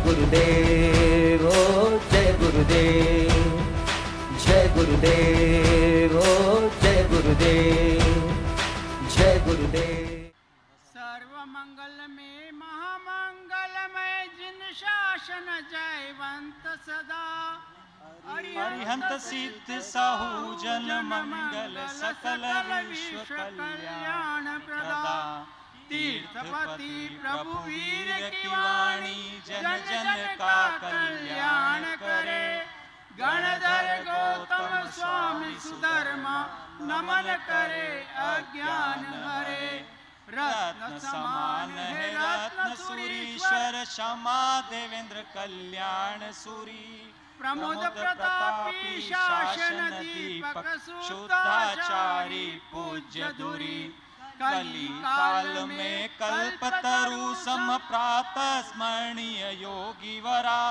गुरुदेव ओ जय गुरुदेव, जय गुरुदेव ओ जय गुरुदेव, जय गुरुदेव। सर्व मंगल में महामंगलमय जिन शासन जयवंत सदा, अरिहंत सिद्ध साहू जन मंगल सकल विश्व कल्याण प्रदा। तीर्थपति प्रभु वीर की वाणी जन जन का कल्याण करे। गणधर गौतम स्वामी सुधर्मा नमन करे अज्ञान हरे। रत्न समान है रत्न सुरीश्वर क्षमा देवेंद्र कल्याण सूरी। प्रमोद प्रतापी शासन दीपक शुद्धाचारी पूज्य धुरी। कली काल में कल्पतरु सम प्रातः स्मरणीय योगी वरा।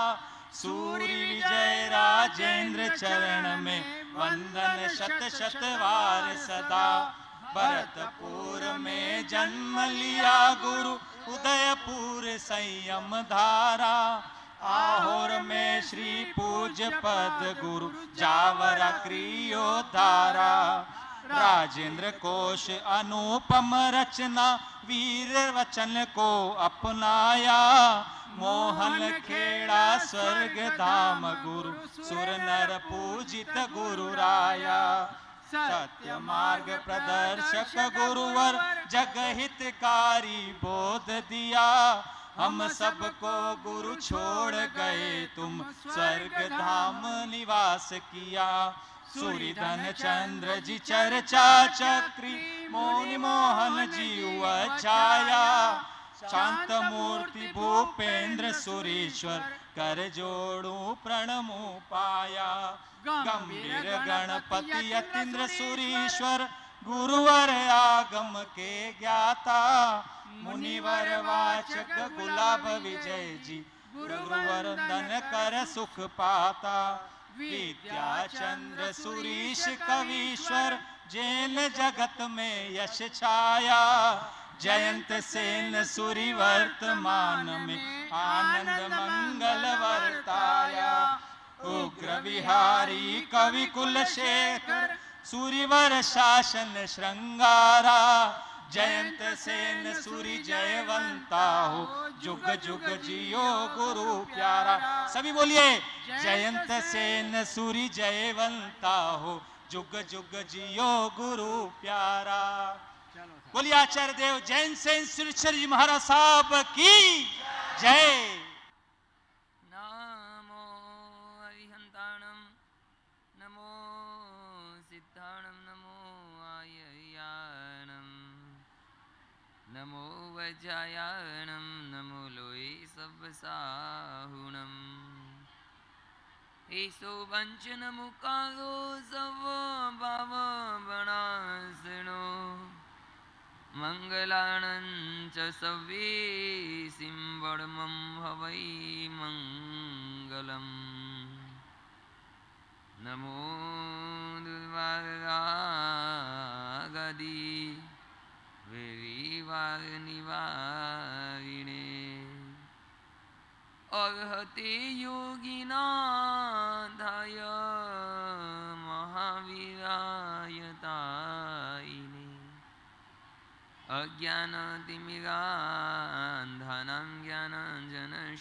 सूर्य विजय राजेंद्र चरण में वंदन शत शत वार सदा। भरतपुर में जन्म लिया गुरु उदयपुर संयम धारा। आहोर में श्री पूज्य पद गुरु जावरा क्रियो धारा। राजेंद्र कोश अनुपम रचना वीर वचन को अपनाया। मोहन खेड़ा स्वर्ग धाम गुरु सुर नर पूजित गुरु राया। सत्य मार्ग प्रदर्शक गुरुवर जग हितकारी बोध दिया। हम सबको गुरु छोड़ गए तुम स्वर्ग धाम निवास किया। सूर्य धन चंद्र जी चर्चा चक्री मोनि मोहन जी छाया। शांत मूर्ति भूपेंद्र सुरेश्वर कर जोड़ू प्रणमु पाया। गंभीर गणपति अतीन्द्र सुरेश्वर गुरुवर आगम के ज्ञाता। मुनिवर वाचक गुलाब विजय जी गुरुवर धन कर सुख पाता। विद्या चंद्र सुरीश कवीश्वर जैन जगत में यश छाया। जयंत सेन सूरी वर्तमान में आनंद मंगल वर्ताया। उग्र विहारी कवि कुल शेखर सूरीवर शासन श्रृंगारा। जयंत सेन सूरी जयवंता हो जुग जुग जियो गुरु प्यारा। सभी बोलिए जयंत सेन सूरी जयवंता हो जुग जुग जियो गुरु प्यारा। बोलिए आचार्य देव जैन सेन सुरेश्वर जी महाराज साहब की जय। नमो अरिहंताणम नमो सिद्धाणम नमो आययाणम नमो वज्रायाणम नमो लोये सब साहुणम। ऐसो वंचन मुकारो सब भाव बनासनो। मंगलानं च सव्ये सिंवडमं हवै मंगलम्। नमो दुर्वारागदी वेरीवार निवारिणे। अर्हते योगिनाथाय महावीरायतायिने। अज्ञानतिमिरान्धानां ज्ञानाञ्जनशलाकया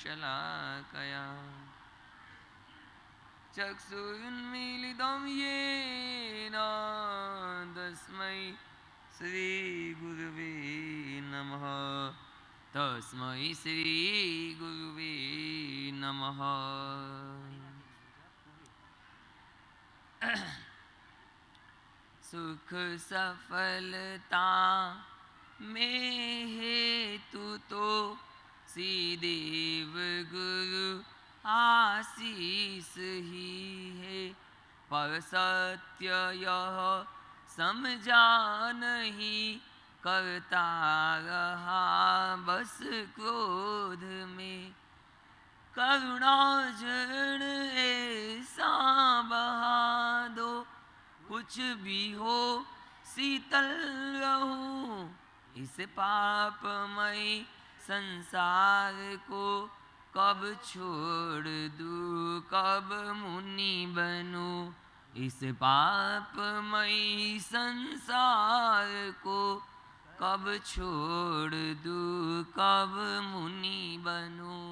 चक्षुरुन्मीलितं येन तस्मै श्रीगुरुवे नमः। तस्मै श्रीगुरुवे नमः। सुख सफलता में हेतु तो श्रीदेव गुरु आशीष ही है। पर सत्य यह समझा नहीं करता रहा बस क्रोध में। करुणा जन ऐसा बहा दो कुछ भी हो शीतल रहूं। इस पापमय संसार को कब छोड़ दूँ, कब मुनि बनूँ, इस पापमयी संसार को कब छोड़ दूँ, कब मुनि बनूँ।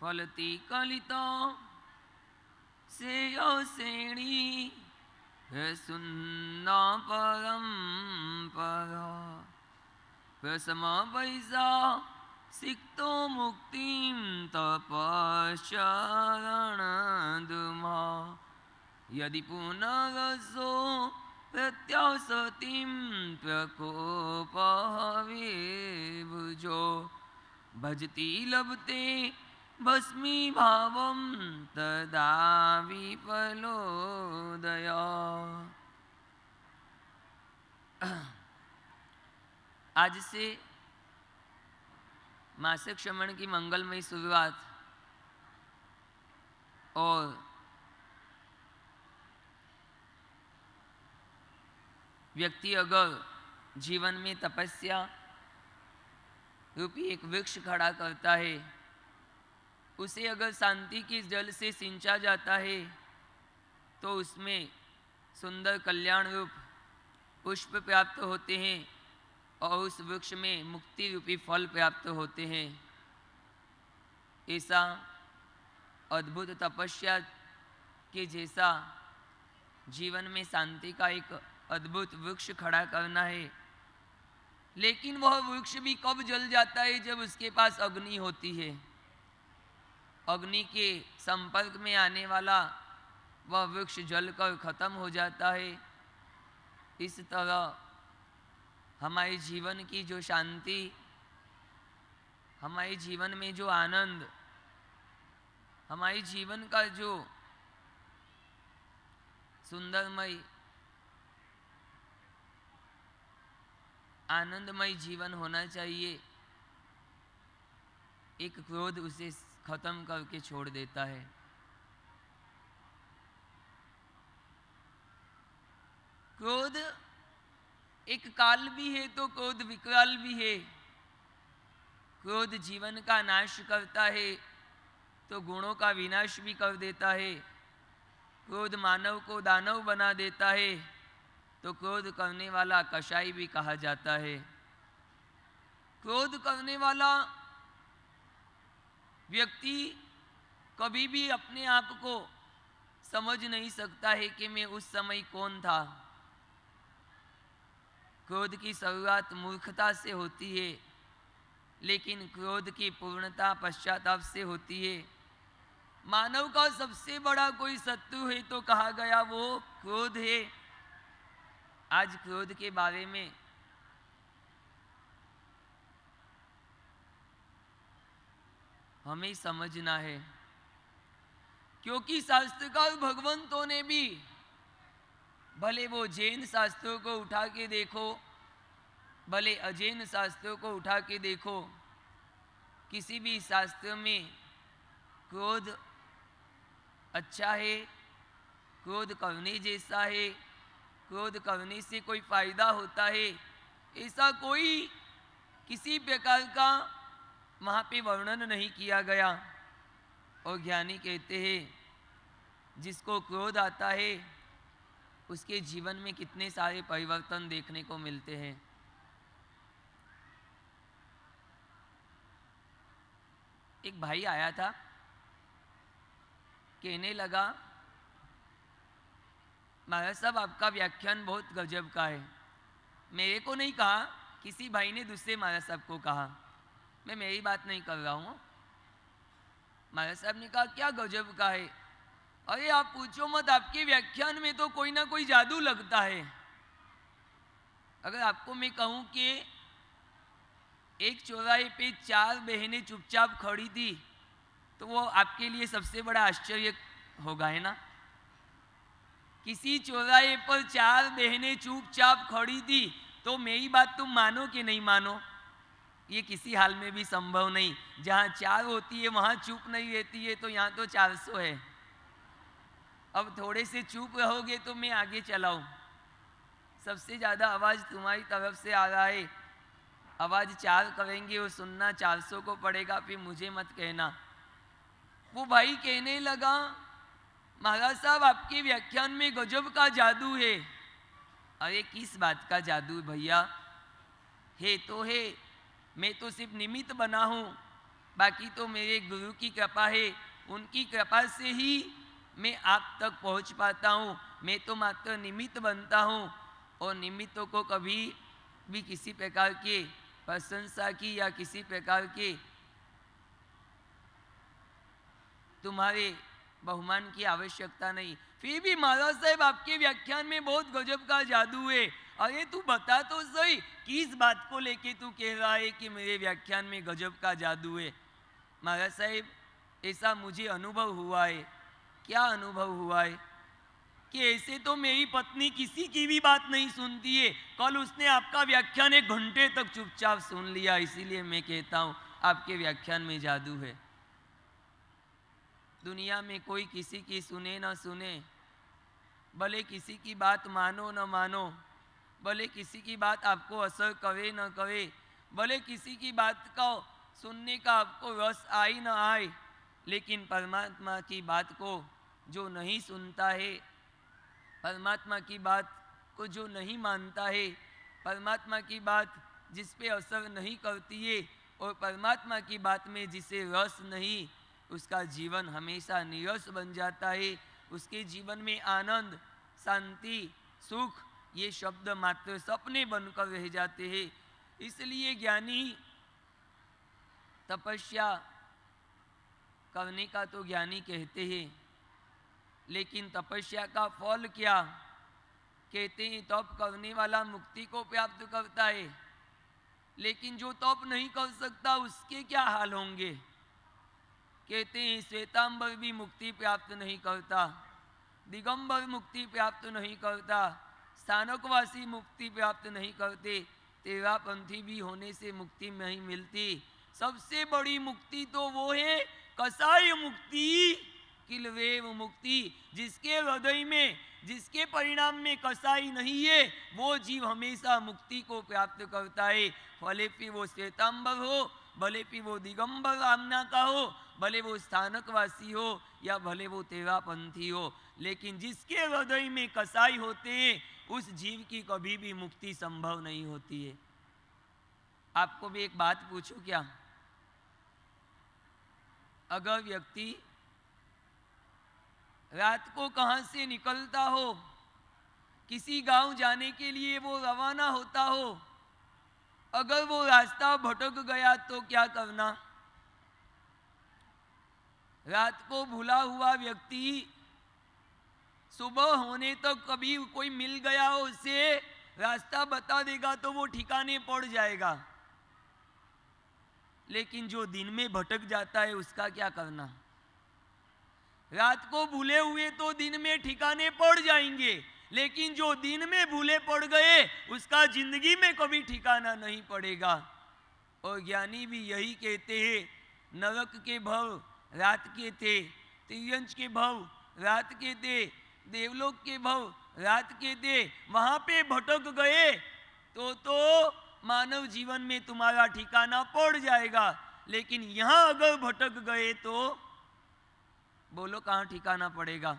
फलती कलितो सेयो श्रेणी है सुन्ना परंपरा, प्रसम पैसा सिक्तो मुक्तिं तपश्चरण दुमा, यदि पुनरसो प्रत्यासतिं प्रकोपहवे भुजो, भजति लभते भस्मी भावम तदा विफलोदया। आज से मासिक श्रवण की मंगलमयी शुरुआत और व्यक्ति अगर जीवन में तपस्या रूपी एक वृक्ष खड़ा करता है, उसे अगर शांति के जल से सिंचा जाता है तो उसमें सुंदर कल्याण रूप पुष्प प्राप्त होते हैं और उस वृक्ष में मुक्ति रूपी फल प्राप्त होते हैं। ऐसा अद्भुत तपस्या के जैसा जीवन में शांति का एक अद्भुत वृक्ष खड़ा करना है। लेकिन वह वृक्ष भी कब जल जाता है? जब उसके पास अग्नि होती है। अग्नि के संपर्क में आने वाला वह वृक्ष जलकर खत्म हो जाता है। इस तरह हमारे जीवन की जो शांति, हमारे जीवन में जो आनंद, हमारे जीवन का जो सुंदरमय आनंदमय जीवन होना चाहिए, एक क्रोध उसे खत्म करके छोड़ देता है। क्रोध एक काल भी है तो क्रोध विकराल भी है। क्रोध जीवन का नाश करता है तो गुणों का विनाश भी कर देता है। क्रोध मानव को दानव बना देता है तो क्रोध करने वाला कसाई भी कहा जाता है। क्रोध करने वाला व्यक्ति कभी भी अपने आप को समझ नहीं सकता है कि मैं उस समय कौन था। क्रोध की शुरुआत मूर्खता से होती है, लेकिन क्रोध की पूर्णता पश्चाताप से होती है। मानव का सबसे बड़ा कोई शत्रु है तो कहा गया वो क्रोध है। आज क्रोध के बारे में हमें समझना है, क्योंकि शास्त्रकार भगवंतों ने भी, भले वो जैन शास्त्रों को उठा के देखो, भले अजैन शास्त्रों को उठा के देखो, किसी भी शास्त्र में क्रोध अच्छा है, क्रोध करने जैसा है, क्रोध करने से कोई फायदा होता है, ऐसा कोई किसी प्रकार का वहाँ पे वर्णन नहीं किया गया। और ज्ञानी कहते हैं जिसको क्रोध आता है उसके जीवन में कितने सारे परिवर्तन देखने को मिलते हैं। एक भाई आया था, कहने लगा महाराज साहब आपका व्याख्यान बहुत गजब का है। मेरे को नहीं कहा, किसी भाई ने दूसरे महाराज साहब को कहा, मैं मेरी बात नहीं कर रहा हूँ। महाराज साहब ने कहा क्या गजब का है? अरे आप पूछो मत, आपके व्याख्यान में तो कोई ना कोई जादू लगता है। अगर आपको मैं कहूँ कि एक चौराहे पे 4 बहनें चुपचाप खड़ी थी तो वो आपके लिए सबसे बड़ा आश्चर्य होगा, है ना? किसी चौराहे पर 4 बहनें चुपचाप खड़ी थी तो मेरी बात तुम मानो कि नहीं मानो? ये किसी हाल में भी संभव नहीं। जहाँ 4 होती है वहाँ चुप नहीं रहती है, तो यहाँ तो 400 है। अब थोड़े से चुप रहोगे तो मैं आगे चलाऊं। सबसे ज़्यादा आवाज़ तुम्हारी तरफ से आ रहा है। आवाज़ 4 करेंगे वो सुनना 400 को पड़ेगा, फिर मुझे मत कहना। वो भाई कहने लगा, महाराज साहब आपके व्याख्यान में गजब का जादू है। अरे किस बात का जादू है भैया? है तो है, मैं तो सिर्फ निमित्त बना हूँ, बाकी तो मेरे गुरु की कृपा है। उनकी कृपा से ही मैं आप तक पहुँच पाता हूँ। मैं तो मात्र निमित्त बनता हूँ, और निमित्तों को कभी भी किसी प्रकार के प्रशंसा की या किसी प्रकार के तुम्हारे बहुमान की आवश्यकता नहीं। फिर भी महाराज साहब आपके व्याख्यान में बहुत गजब का जादू है। अरे तू बता तो सही, किस बात को लेके तू कह रहा है कि मेरे व्याख्यान में गजब का जादू है? महाराज साहब, ऐसा मुझे अनुभव हुआ है। क्या अनुभव हुआ है? कि ऐसे तो मेरी पत्नी किसी की भी बात नहीं सुनती है। कल उसने आपका व्याख्यान 1 घंटे तक चुपचाप सुन लिया। इसीलिए मैं कहता हूँ आपके व्याख्यान में जादू है। दुनिया में कोई किसी की सुने न सुने, भले किसी की बात मानो न मानो, भले किसी की बात आपको असर करे न करे, भले किसी की बात का सुनने का आपको रस आए न आए, लेकिन परमात्मा की बात को जो नहीं सुनता है, परमात्मा की बात को जो नहीं मानता है, परमात्मा की बात जिस पे असर नहीं करती है, और परमात्मा की बात में जिसे रस नहीं, उसका जीवन हमेशा नीरस बन जाता है। उसके जीवन में आनंद, शांति, सुख ये शब्द मात्र सपने बनकर रह जाते हैं। इसलिए ज्ञानी तपस्या करने का तो ज्ञानी कहते हैं, लेकिन तपस्या का फल क्या? कहते हैं तप करने वाला मुक्ति को प्राप्त करता है, लेकिन जो तप नहीं कर सकता उसके क्या हाल होंगे? कहते हैं श्वेतांबर भी मुक्ति प्राप्त नहीं करता, दिगंबर मुक्ति प्राप्त नहीं करता, स्थानकवासी मुक्ति प्राप्त नहीं करते, तेरापंथी भी होने से मुक्ति नहीं मिलती। सबसे बड़ी मुक्ति तो वो है कसाई मुक्ति, किलवेव मुक्ति। जिसके हृदय में, जिसके परिणाम में कसाई नहीं है, वो जीव हमेशा मुक्ति को प्राप्त करता है। भले फिर वो श्वेतांबर हो, भले फिर वो दिगंबर आमना का हो, भले वो स्थानकवासी हो, या भले वो तेरापंथी हो, लेकिन जिसके हृदय में कसाई होते हैं उस जीव की कभी भी मुक्ति संभव नहीं होती है। आपको भी एक बात पूछूं क्या? अगर व्यक्ति रात को कहां से निकलता हो, किसी गांव जाने के लिए वो रवाना होता हो, अगर वो रास्ता भटक गया तो क्या करना? रात को भूला हुआ व्यक्ति सुबह होने तक कभी कोई मिल गया हो, उसे रास्ता बता देगा तो वो ठिकाने पड़ जाएगा। लेकिन जो दिन में भटक जाता है उसका क्या करना? रात को भूले हुए तो दिन में ठिकाने पड़ जाएंगे, लेकिन जो दिन में भूले पड़ गए उसका जिंदगी में कभी ठिकाना नहीं पड़ेगा। और ज्ञानी भी यही कहते हैं, नरक के भव रात के थे, त्रियंच के भव रात के थे, देवलोक के भव रात के थे। वहां पे भटक गए तो मानव जीवन में तुम्हारा ठिकाना पड़ जाएगा, लेकिन यहाँ अगर भटक गए तो बोलो कहाँ ठिकाना पड़ेगा?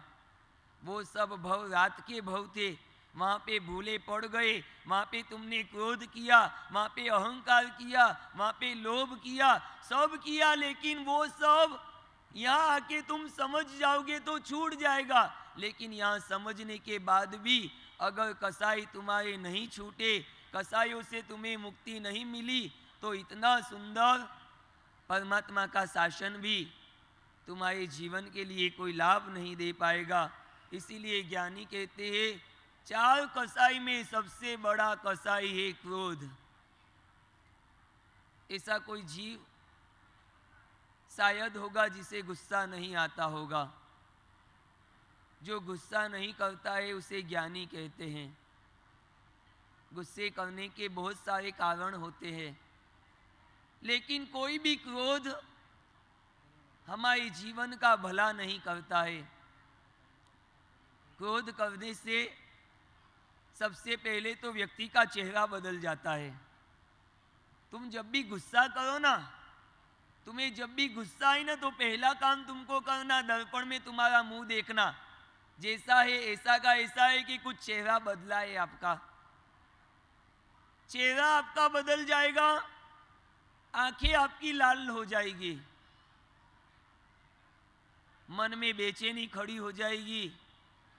वो सब भव रात के भव थे, वहाँ पे भूले पड़ गए, वहाँ पे तुमने क्रोध किया, वहाँ पे अहंकार किया, वहाँ पे लोभ किया, सब किया, लेकिन वो सब यहाँ आके तुम समझ जाओगे तो छूट जाएगा। लेकिन यहाँ समझने के बाद भी अगर कसाई तुम्हारे नहीं छूटे, कसाइयों से तुम्हें मुक्ति नहीं मिली, तो इतना सुंदर परमात्मा का शासन भी तुम्हारे जीवन के लिए कोई लाभ नहीं दे पाएगा। इसीलिए ज्ञानी कहते हैं 4 कसाई में सबसे बड़ा कसाई है क्रोध। ऐसा कोई जीव शायद होगा जिसे गुस्सा नहीं आता होगा। जो गुस्सा नहीं करता है उसे ज्ञानी कहते हैं। गुस्से करने के बहुत सारे कारण होते हैं। लेकिन कोई भी क्रोध हमारे जीवन का भला नहीं करता है। क्रोध करने से सबसे पहले तो व्यक्ति का चेहरा बदल जाता है। तुम जब भी गुस्सा करो ना, तुम्हें जब भी गुस्सा आए ना, तो पहला काम तुमको करना, दर्पण में तुम्हारा मुंह देखना, जैसा है ऐसा का ऐसा है कि कुछ चेहरा बदला है आपका। चेहरा आपका बदल जाएगा, आंखें आपकी लाल हो जाएगी, मन में बेचैनी खड़ी हो जाएगी।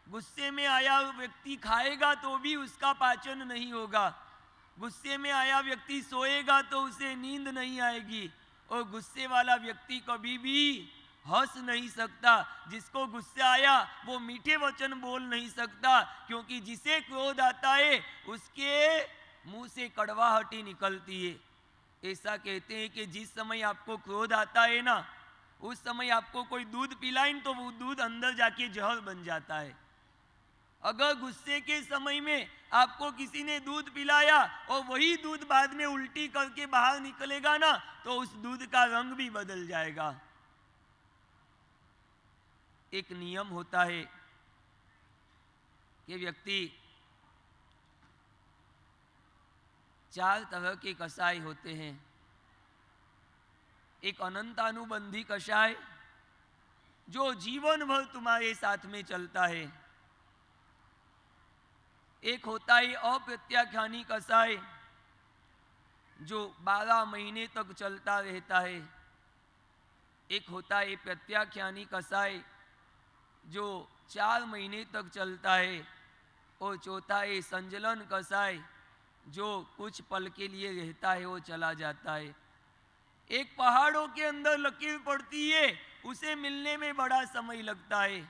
गुस्से में आया व्यक्ति खाएगा तो भी उसका पाचन नहीं होगा। गुस्से में आया व्यक्ति सोएगा तो उसे नींद नहीं आएगी। और गुस्से वाला व्यक्ति कभी भी हंस नहीं सकता। जिसको गुस्सा आया वो मीठे वचन बोल नहीं सकता, क्योंकि जिसे क्रोध आता है उसके मुंह से कड़वाहटी निकलती है। ऐसा कहते हैं कि जिस समय आपको क्रोध आता है ना, उस समय आपको कोई दूध पिलाए तो वो दूध अंदर जाके जहर बन जाता है। अगर गुस्से के समय में आपको किसी ने दूध पिलाया और वही दूध बाद में उल्टी करके बाहर निकलेगा ना, तो उस दूध का रंग भी बदल जाएगा। एक नियम होता है कि व्यक्ति 4 तरह के कषाय होते हैं। एक अनंतानुबंधी कषाय जो जीवन भर तुम्हारे साथ में चलता है। एक होता है अप्रत्याख्यानी कषाय जो 12 महीने तक चलता रहता है। एक होता है प्रत्याख्यानी कषाय जो 4 महीने तक चलता है। और चौथा है संजलन कषाय जो कुछ पल के लिए रहता है, वो चला जाता है। एक पहाड़ों के अंदर लकीर पड़ती है, उसे मिलने में बड़ा समय लगता है।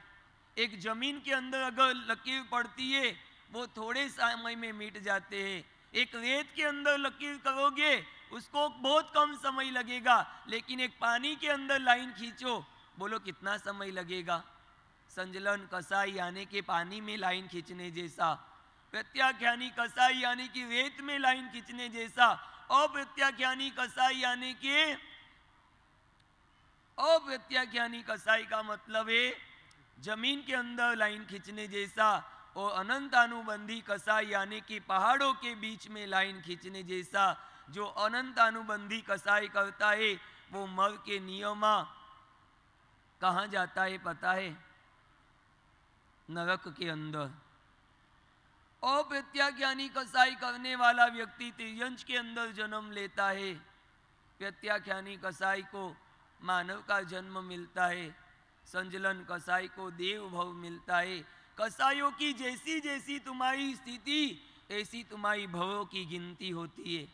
एक जमीन के अंदर अगर लकीर पड़ती है वो थोड़े समय में मिट जाते हैं। एक रेत के अंदर लकीर करोगे उसको बहुत कम समय लगेगा, लेकिन एक पानी के अंदर लाइन खींचो, बोलो कितना समय लगेगा। संजलन कसाई यानी कि पानी में लाइन खींचने जैसा, प्रत्याख्यानी कसाई यानी कि रेत में लाइन खींचने जैसा, अप्रत्याख्यानी कसाई यानी कि अप्रत्याख्यानी कसाई का मतलब है जमीन के अंदर लाइन खींचने जैसा, और अनंतानुबंधी कसाई यानी कि पहाड़ों के बीच में लाइन खींचने जैसा। जो अनंतानुबंधी कसाई करता है वो मर के नियमा कहाँ जाता है पता है? नरक के अंदर। अप्रत्याख्यानी कसाई करने वाला व्यक्ति तिर्यंश के अंदर जन्म लेता है। प्रत्याख्यानी कसाई को मानव का जन्म मिलता है। संजलन कसाई को देव भव मिलता है। कसाइयों की जैसी जैसी तुम्हारी स्थिति ऐसी तुम्हारी भवों की गिनती होती है।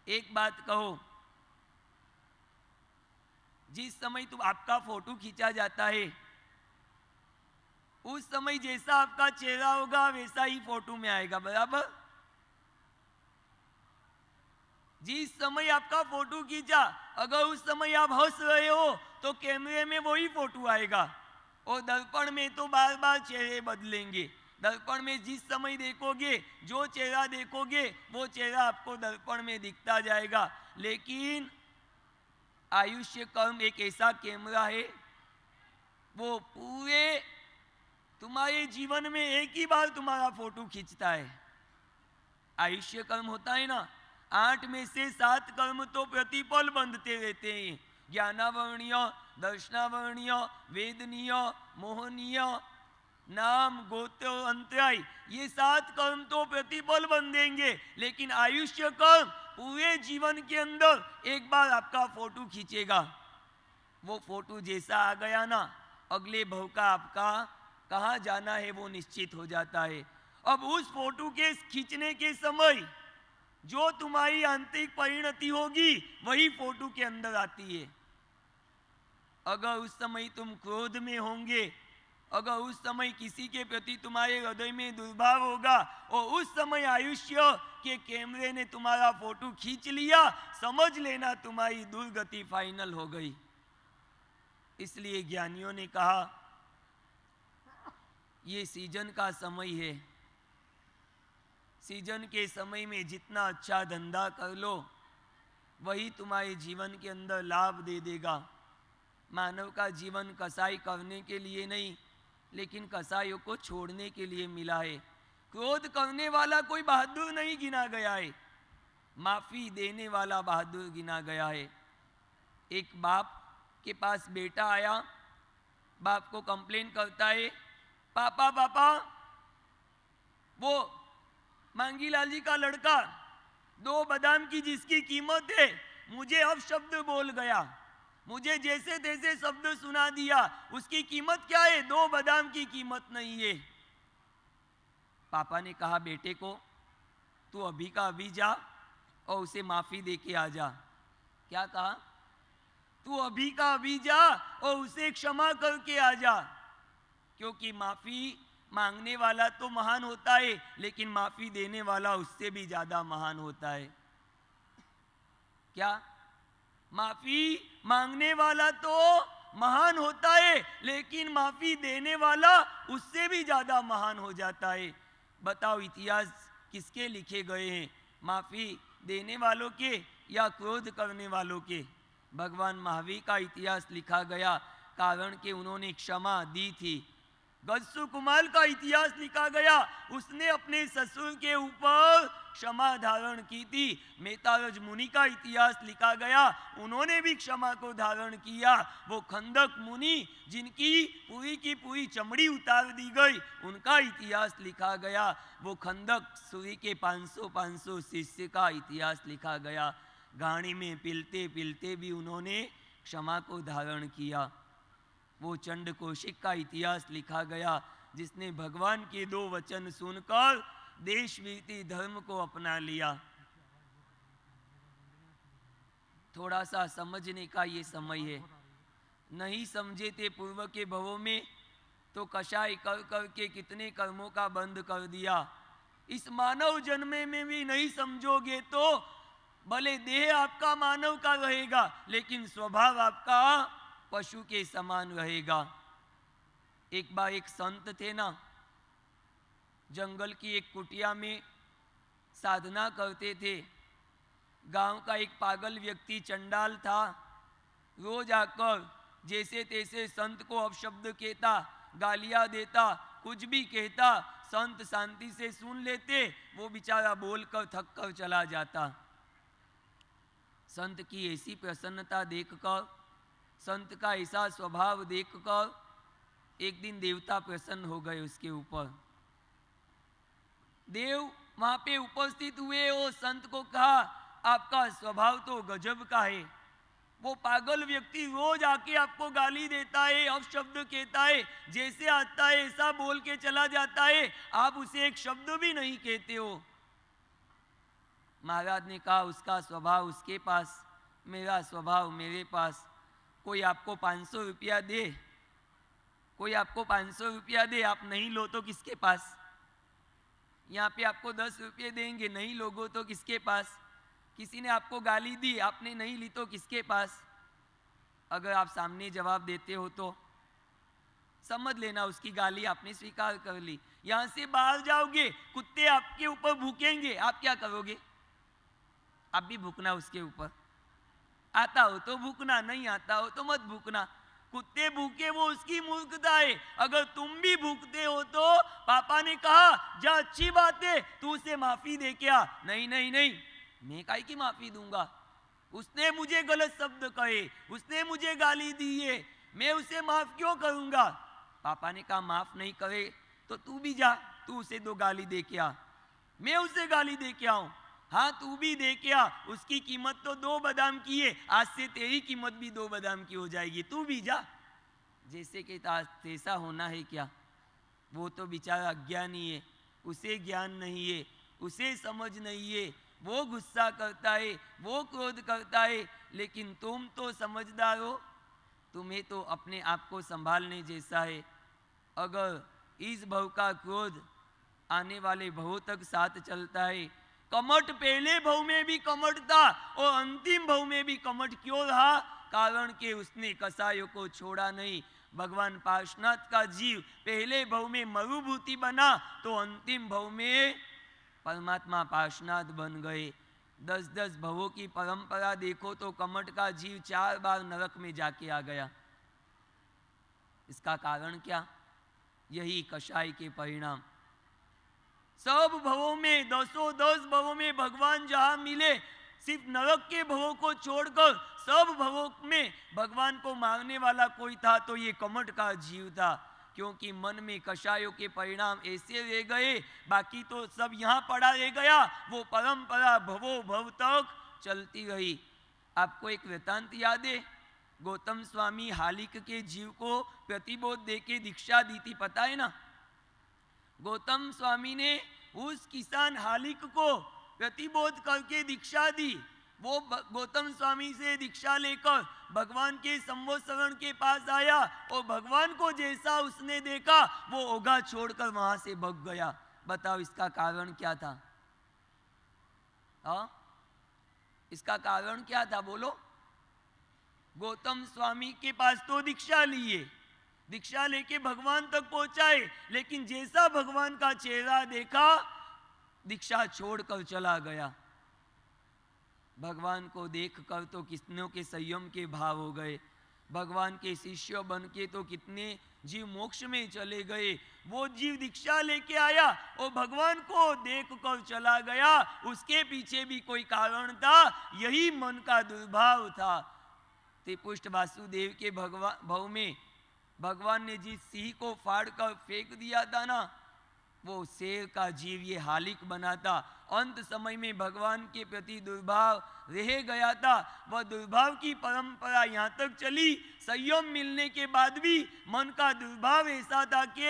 एक बात कहो, जिस समय तुम आपका फोटो खींचा जाता है उस समय जैसा आपका चेहरा होगा वैसा ही फोटो में आएगा, बराबर? जिस समय आपका फोटो खींचा, अगर उस समय आप हंस रहे हो तो कैमरे में वही फोटो आएगा। और दर्पण में तो बार बार चेहरे बदलेंगे। दर्पण में जिस समय देखोगे, जो चेहरा देखोगे वो चेहरा आपको दर्पण में दिखता जाएगा। लेकिन आयुष्य कर्म एक ऐसा कैमरा है, वो पूरे तुम्हारे जीवन में एक ही बार तुम्हारा फोटो खींचता है। आयुष्य कर्म होता है ना, 8 में से 7 कर्म तो प्रतिपल बंधते रहते हैं। ज्ञानावर्णीय, दर्शनावर्णीय, वेदनीय, मोहनीय, नाम, गोत्र, अंतराय, ये 7 कर्म तो प्रतिपल बंधेंगे। लेकिन आयुष्य कर्म पूरे जीवन के अंदर एक बार आपका फोटो खींचेगा। वो फोटो जैसा आ गया ना, अगले भव का आपका कहाँ जाना है वो निश्चित हो जाता है। अब उस फोटो के खींचने के समय जो तुम्हारी आंतरिक परिणति होगी वही फोटो के अंदर आती है। अगर उस समय तुम क्रोध में होंगे, अगर उस समय किसी के प्रति तुम्हारे हृदय में दुर्भाव होगा और उस समय आयुष्य के कैमरे ने तुम्हारा फोटो खींच लिया, समझ लेना तुम्हारी दुर्गति फाइनल हो गई। इसलिए ज्ञानियों ने कहा ये सीजन का समय है। सीजन के समय में जितना अच्छा धंधा कर लो, वही तुम्हारे जीवन के अंदर लाभ दे देगा। मानव का जीवन कसाई करने के लिए नहीं, लेकिन कसाईयों को छोड़ने के लिए मिला है। क्रोध करने वाला कोई बहादुर नहीं गिना गया है, माफी देने वाला बहादुर गिना गया है। एक बाप के पास बेटा आया, बाप को कंप्लेन करता है, पापा पापा वो मांगीलाल जी का लड़का 2 बादाम की जिसकी कीमत है मुझे अब शब्द बोल गया, मुझे जैसे तैसे शब्द सुना दिया, उसकी कीमत क्या है? 2 बादाम की कीमत नहीं है। पापा ने कहा बेटे को तू अभी का अभी जा और उसे माफी दे के आ जा। क्या कहा? तू अभी का अभी जा और उसे क्षमा करके आ जा, क्योंकि माफी मांगने वाला तो महान होता है, लेकिन माफी देने वाला उससे भी ज्यादा महान होता है। क्या? माफी मांगने वाला तो महान होता है, लेकिन माफी देने वाला उससे भी ज्यादा महान हो जाता है। बताओ इतिहास किसके लिखे गए हैं, माफी देने वालों के या क्रोध करने वालों के? भगवान महावीर का इतिहास लिखा गया, कारण कि उन्होंने क्षमा दी थी। गजसु कुमार का इतिहास लिखा गया, उसने अपने ससुर के ऊपर क्षमा धारण की थी। मेतारज मुनि का इतिहास लिखा गया, उन्होंने भी क्षमा को धारण किया। वो खंदक मुनि जिनकी पूरी की पूरी चमड़ी उतार दी गई, उनका इतिहास लिखा गया। वो खंदक सूरी के 500 शिष्य का इतिहास लिखा गया। गाड़ी में पिलते पिलते भी उन्होंने क्षमा को धारण किया। वो चंड कौशिक का इतिहास लिखा गया, जिसने भगवान के 2 वचन सुनकर देश वीति धर्म को अपना लिया। थोड़ा सा समझने का ये समय है। नहीं समझे थे पूर्व के भवों में तो कषाय कर कर के कितने कर्मों का बंद कर दिया। इस मानव जन्म में भी नहीं समझोगे तो भले देह आपका मानव का रहेगा, लेकिन स्वभाव आपका पशु के समान रहेगा। एक बार एक संत थे ना, जंगल की एक कुटिया में साधना करते थे। गांव का एक पागल व्यक्ति चंडाल था, रोज आकर जैसे तैसे संत को अपशब्द कहता, गालियां देता, कुछ भी कहता। संत शांति से सुन लेते, वो बेचारा बोलकर थक कर चला जाता। संत की ऐसी प्रसन्नता देखकर, संत का ऐसा स्वभाव देखकर एक दिन देवता प्रसन्न हो गए उसके ऊपर। देव वहां पे उपस्थित हुए और संत को कहा आपका स्वभाव तो गजब का है। वो पागल व्यक्ति रोज आके आपको गाली देता है, अपशब्द कहता है, जैसे आता है ऐसा बोल के चला जाता है, आप उसे एक शब्द भी नहीं कहते हो। महाराज ने कहा उसका स्वभाव उसके पास, मेरा स्वभाव मेरे पास। कोई आपको 500 रुपया दे, कोई आपको 500 रुपया दे, आप नहीं लो तो किसके पास? यहाँ पे आपको 10 रुपये देंगे, नहीं लोगो तो किसके पास? किसी ने आपको गाली दी, आपने नहीं ली तो किसके पास? अगर आप सामने जवाब देते हो तो समझ लेना उसकी गाली आपने स्वीकार कर ली। यहाँ से बाहर जाओगे, कुत्ते आपके ऊपर भूकेंगे, आप क्या करोगे? आप भी भूकना उसके ऊपर। आता हो तो भूकना, नहीं आता हो तो मत भूकना। कुत्ते भूखे वो उसकी मूर्खता है। अगर तुम भी भूखते हो तो पापा ने कहा जा अच्छी बात है, तू उसे माफी दे क्या? नहीं नहीं नहीं, मैं काहे की माफी दूंगा? उसने मुझे गलत शब्द कहे, उसने मुझे गाली दी है, मैं उसे माफ क्यों करूंगा? पापा ने कहा माफ नहीं करे तो तू भी जा, तू उसे 2 गाली दे के आ। मैं उसे गाली दे के आऊं? हाँ तू भी दे के आ, उसकी कीमत तो 2 बादाम की है, आज से तेरी कीमत भी 2 बादाम की हो जाएगी, तू भी जा। जैसे कि तैसा होना है क्या? वो तो बेचारा अज्ञानी है, उसे ज्ञान नहीं है, उसे समझ नहीं है, वो गुस्सा करता है, वो क्रोध करता है। लेकिन तुम तो समझदार हो, तुम्हें तो अपने आप को संभालने जैसा है। अगर इस भव का क्रोध आने वाले भवों तक साथ चलता है, कमठ पहले भव में भी कमठ था और अंतिम भव में भी कमठ क्यों रहा? कारण कि उसने कसायों को छोड़ा नहीं। भगवान पार्श्वनाथ का जीव पहले भव में मरुभूति बना तो अंतिम भव में परमात्मा पार्श्वनाथ बन गए। 10-10 भवों की परंपरा देखो तो कमट का जीव 4 बार नरक में जाके आ गया। इसका कारण क्या? यही कषाय के परिणाम। सब भवों में 10 भवों में भगवान जहां मिले, सिर्फ नरक के भवों को छोड़कर सब भवों में भगवान को मारने वाला कोई था तो ये कमट का जीव था। क्योंकि मन में कषायों के परिणाम ऐसे रह गए, बाकी तो सब यहाँ पड़ा रह गया। वो परंपरा भवो भव तक चलती रही। आपको एक वृतांत याद है? गौतम स्वामी हालिक के जीव को प्रतिबोध देके दीक्षा दी थी, पता है ना? गौतम स्वामी ने उस किसान हालिक को प्रतिबोध करके दीक्षा दी। वो गौतम स्वामी से दीक्षा लेकर भगवान के संवत्सरण के पास आया और भगवान को जैसा उसने देखा वो ओघा छोड़कर वहां से भाग गया। बताओ इसका कारण क्या था? हाँ, इसका कारण क्या था बोलो? गौतम स्वामी के पास तो दीक्षा लिए, दीक्षा लेके भगवान तक पहुंचाए, लेकिन जैसा भगवान का चेहरा देखा दीक्षा छोड़कर चला गया। भगवान को देखकर तो कितनों के संयम के भाव हो गए। भगवान के शिष्य बन के तो कितने जीव मोक्ष में चले गए। वो जीव दीक्षा लेके आया और भगवान को देख कर चला गया। उसके पीछे भी कोई कारण था, यही मन का दुर्भाव था। त्रिपुष्ट वासुदेव के भव में भगवान ने जिस सिंह को फाड़ कर फेंक दिया था ना, वो शेर का जीव ये हालिक बना था। अंत समय में भगवान के प्रति दुर्भाव रह गया था। वह दुर्भाव की परंपरा यहाँ तक चली। संयम मिलने के बाद भी मन का दुर्भाव ऐसा था कि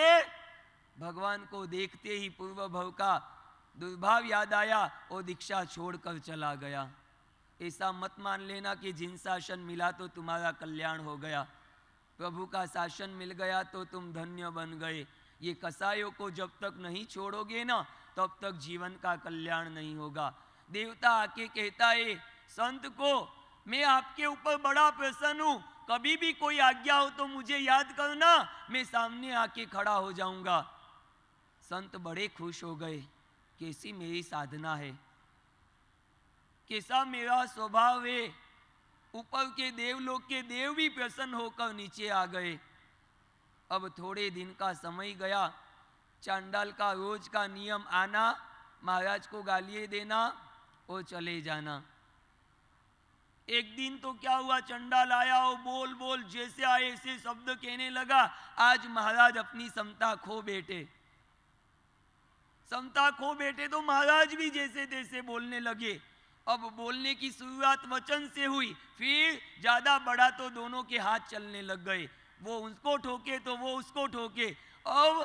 भगवान को देखते ही पूर्व भव का दुर्भाव याद आया और दीक्षा छोड़कर चला गया। ऐसा मत मान लेना कि जिन शासन मिला तो तुम्हारा कल्याण हो गया, प्रभु का शासन मिल गया तो तुम धन्य बन गए। ये कसायों को जब तक नहीं छोड़ोगे ना, तब तक जीवन का कल्याण नहीं होगा। देवता आके कहता है संत को, मैं आपके ऊपर बड़ा प्रसन्न हूँ, कभी भी कोई आज्ञा हो तो मुझे याद करना, मैं सामने आके खड़ा हो जाऊंगा। संत बड़े खुश हो गए, कैसी मेरी साधना है, कैसा मेरा स्वभाव है। ऊपर के देवलोक के देव भी प्रसन्न होकर नीचे आ गए। अब थोड़े दिन का समय गया। चांडाल का रोज का नियम आना, महाराज को गालियां देना और चले जाना। एक दिन तो क्या हुआ, चंडाल आया और बोल बोल जैसे आए ऐसे शब्द कहने लगा। आज महाराज अपनी समता खो बैठे। समता खो बैठे तो महाराज भी जैसे तैसे बोलने लगे। अब बोलने की शुरुआत वचन से हुई, फिर ज्यादा बड़ा तो दोनों के हाथ चलने लग गए। वो उसको ठोके तो वो उसको ठोके। अब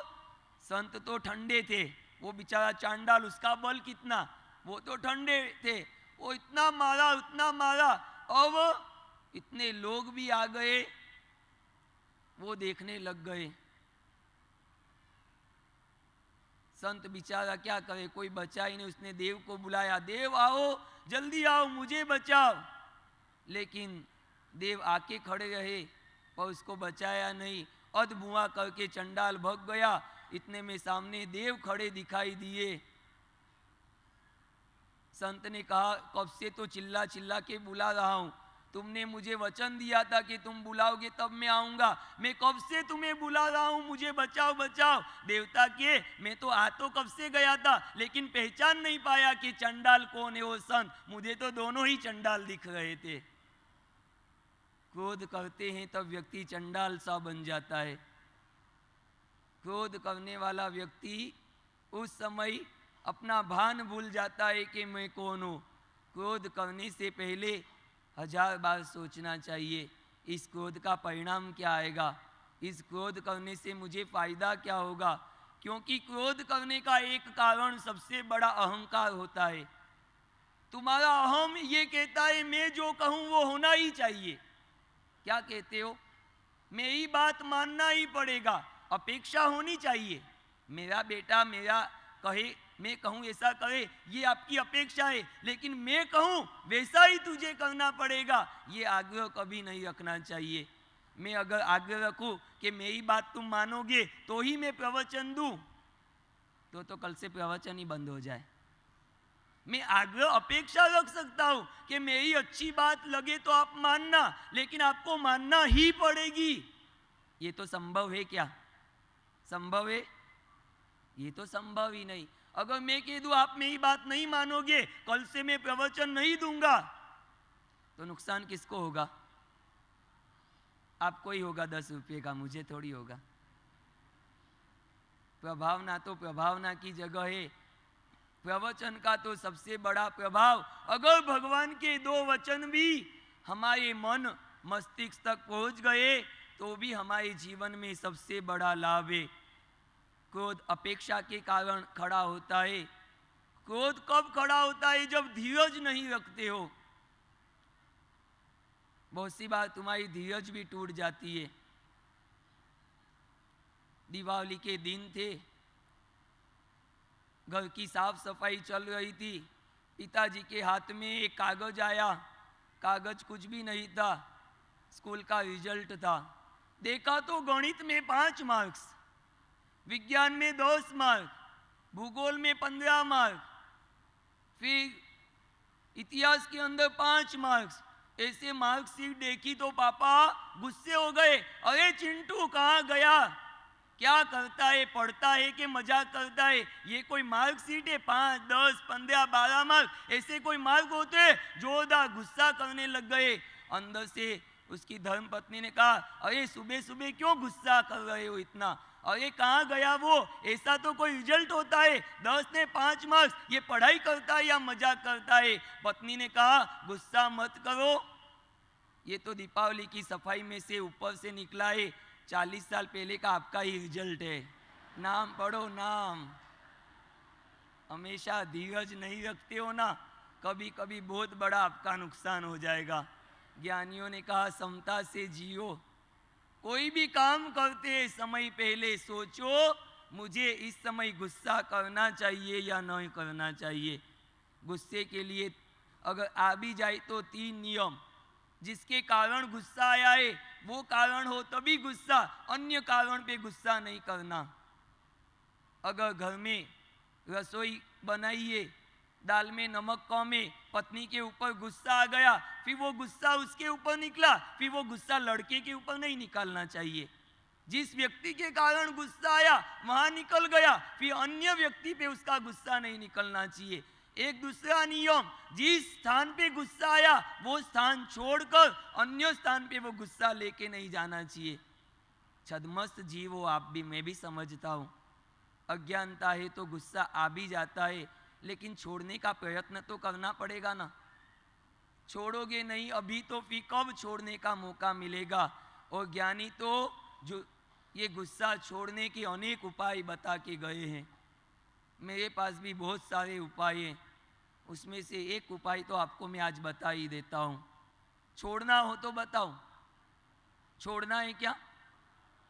संत तो ठंडे थे, वो बेचारा चांडाल, उसका बल कितना, वो तो ठंडे थे। वो इतना मारा उतना मारा। अब इतने लोग भी आ गए, वो देखने लग गए। संत बेचारा क्या करे, कोई बचा ही नहीं। उसने देव को बुलाया, देव आओ जल्दी आओ मुझे बचाओ। लेकिन देव आके खड़े रहे पर उसको बचाया नहीं। अधबुआ करके चंडाल भग गया। इतने में सामने देव खड़े दिखाई दिए। संत ने कहा, कब से तो चिल्ला चिल्ला के बुला रहा हूं, तुमने मुझे वचन दिया था कि तुम बुलाओगे तब मैं आऊंगा। मैं कब से तुम्हें बुला रहा हूं, मुझे बचाओ बचाओ। देवता के मैं तो आ तो कब से गया था, लेकिन पहचान नहीं पाया कि चंडाल कौन है वो संत। मुझे तो दोनों ही चंडाल दिख रहे थे। क्रोध करते हैं तब व्यक्ति चंडाल सा बन जाता है। क्रोध करने वाला व्यक्ति उस समय अपना भान भूल जाता है कि मैं कौन हूँ। क्रोध करने से पहले 1000 बार सोचना चाहिए, इस क्रोध का परिणाम क्या आएगा, इस क्रोध करने से मुझे फायदा क्या होगा। क्योंकि क्रोध करने का एक कारण सबसे बड़ा अहंकार होता है। तुम्हारा अहम ये कहता है मैं जो कहूँ वो होना ही चाहिए। क्या कहते हो, मेरी बात मानना ही पड़ेगा, अपेक्षा होनी चाहिए। मेरा बेटा मेरा कहे, मैं कहूँ ऐसा करे, ये आपकी अपेक्षा है, लेकिन मैं कहूँ वैसा ही तुझे करना पड़ेगा, ये आग्रह कभी नहीं रखना चाहिए। मैं अगर आग्रह रखूँ कि मेरी बात तुम मानोगे तो ही मैं प्रवचन दूँ, तो कल से प्रवचन ही बंद हो जाए। मैं आग्रह अपेक्षा रख सकता हूं कि मेरी अच्छी बात लगे तो आप मानना, लेकिन आपको मानना ही पड़ेगी। ये तो संभव है क्या? संभव है? ये तो संभव ही नहीं। अगर मैं कह दूं आप मेरी बात नहीं मानोगे, कल से मैं प्रवचन नहीं दूंगा, तो नुकसान किसको होगा? आपको ही होगा 10 रुपये का, मुझे थोड़ी होगा। प्रभावना तो प्रभावना की जगह है। प्रवचन का तो सबसे बड़ा प्रभाव, अगर भगवान के 2 वचन भी हमारे मन मस्तिष्क तक पहुंच गए तो भी हमारे जीवन में सबसे बड़ा लाभ है। क्रोध अपेक्षा के कारण खड़ा होता है। क्रोध कब खड़ा होता है? जब धीरज नहीं रखते हो। बहुत सी बार तुम्हारी धीरज भी टूट जाती है। दीपावली के दिन थे, घर की साफ सफाई चल रही थी, पिताजी के हाथ में एक कागज आया। कागज कुछ भी नहीं था, स्कूल का रिजल्ट था। देखा तो गणित में 5 मार्क्स, विज्ञान में 10 मार्क, भूगोल में 15 मार्क, फिर इतिहास के अंदर 5 मार्क्स। ऐसे मार्कशीट देखी तो पापा गुस्से हो गए। अरे चिंटू कहाँ गया? क्या करता है? पढ़ता है कि मजाक करता है? ये कोई मार्कशीट है? 5, 10, 15, 12 मार्क ऐसे कोई मार्क होते हैं? जोरदार गुस्सा करने लग गए। अंदर से उसकी धर्मपत्नी ने कहा, अरे सुबह सुबह क्यों गुस्सा कर रहे हो इतना? अरे कहाँ गया वो? ऐसा तो कोई रिजल्ट होता है, 10 ने 5 मार्क्स, ये पढ़ाई करता है या मजाक करता है? पत्नी ने कहा, गुस्सा मत करो, ये तो दीपावली की सफाई में से ऊपर से निकला है, 40 साल पहले का आपका ही रिजल्ट है। नाम पढ़ो, नाम। हमेशा धीरज नहीं रखते हो ना, कभी कभी बहुत बड़ा आपका नुकसान हो जाएगा। ज्ञानियों ने कहा, समता से जियो। कोई भी काम करते समय पहले सोचो, मुझे इस समय गुस्सा करना चाहिए या नहीं करना चाहिए। गुस्से के लिए अगर आ भी जाए तो 3 नियम। जिसके कारण गुस्सा आया है वो कारण हो तभी गुस्सा, अन्य कारण पे गुस्सा नहीं करना। अगर घर में रसोई बनाइए, दाल में नमक कम है, पत्नी के ऊपर गुस्सा आ गया, फिर वो गुस्सा उसके ऊपर निकला, फिर वो गुस्सा लड़के के ऊपर नहीं निकालना चाहिए। जिस व्यक्ति के कारण गुस्सा आया वहां निकल गया, फिर अन्य व्यक्ति पे उसका गुस्सा नहीं निकलना चाहिए। एक दूसरा नियम, जिस स्थान पे गुस्सा आया वो स्थान छोड़कर अन्य स्थान पे वो गुस्सा लेके नहीं जाना चाहिए। छद्मस्त जीव हो आप भी, मैं भी समझता हूँ। अज्ञानता है तो गुस्सा आ भी जाता है, लेकिन छोड़ने का प्रयत्न तो करना पड़ेगा ना। छोड़ोगे नहीं अभी तो फिर कब छोड़ने का मौका मिलेगा? और ज्ञानी तो जो ये गुस्सा छोड़ने के अनेक उपाय बता के गए हैं। मेरे पास भी बहुत सारे उपाय हैं, उसमें से एक उपाय तो आपको मैं आज बता ही देता हूँ। छोड़ना हो तो बताओ, छोड़ना है क्या?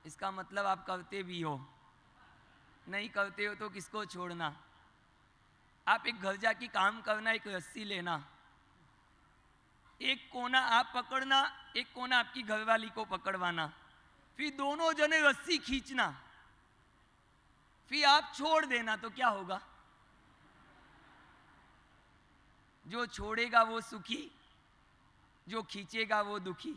इसका मतलब आप करते भी हो, नहीं करते हो तो किसको छोड़ना? आप एक घर जाके काम करना, एक रस्सी लेना, एक कोना आप पकड़ना, एक कोना आपकी घरवाली को पकड़वाना, फिर दोनों जने रस्सी खींचना, फिर आप छोड़ देना। तो क्या होगा? जो छोड़ेगा वो सुखी, जो खींचेगा वो दुखी।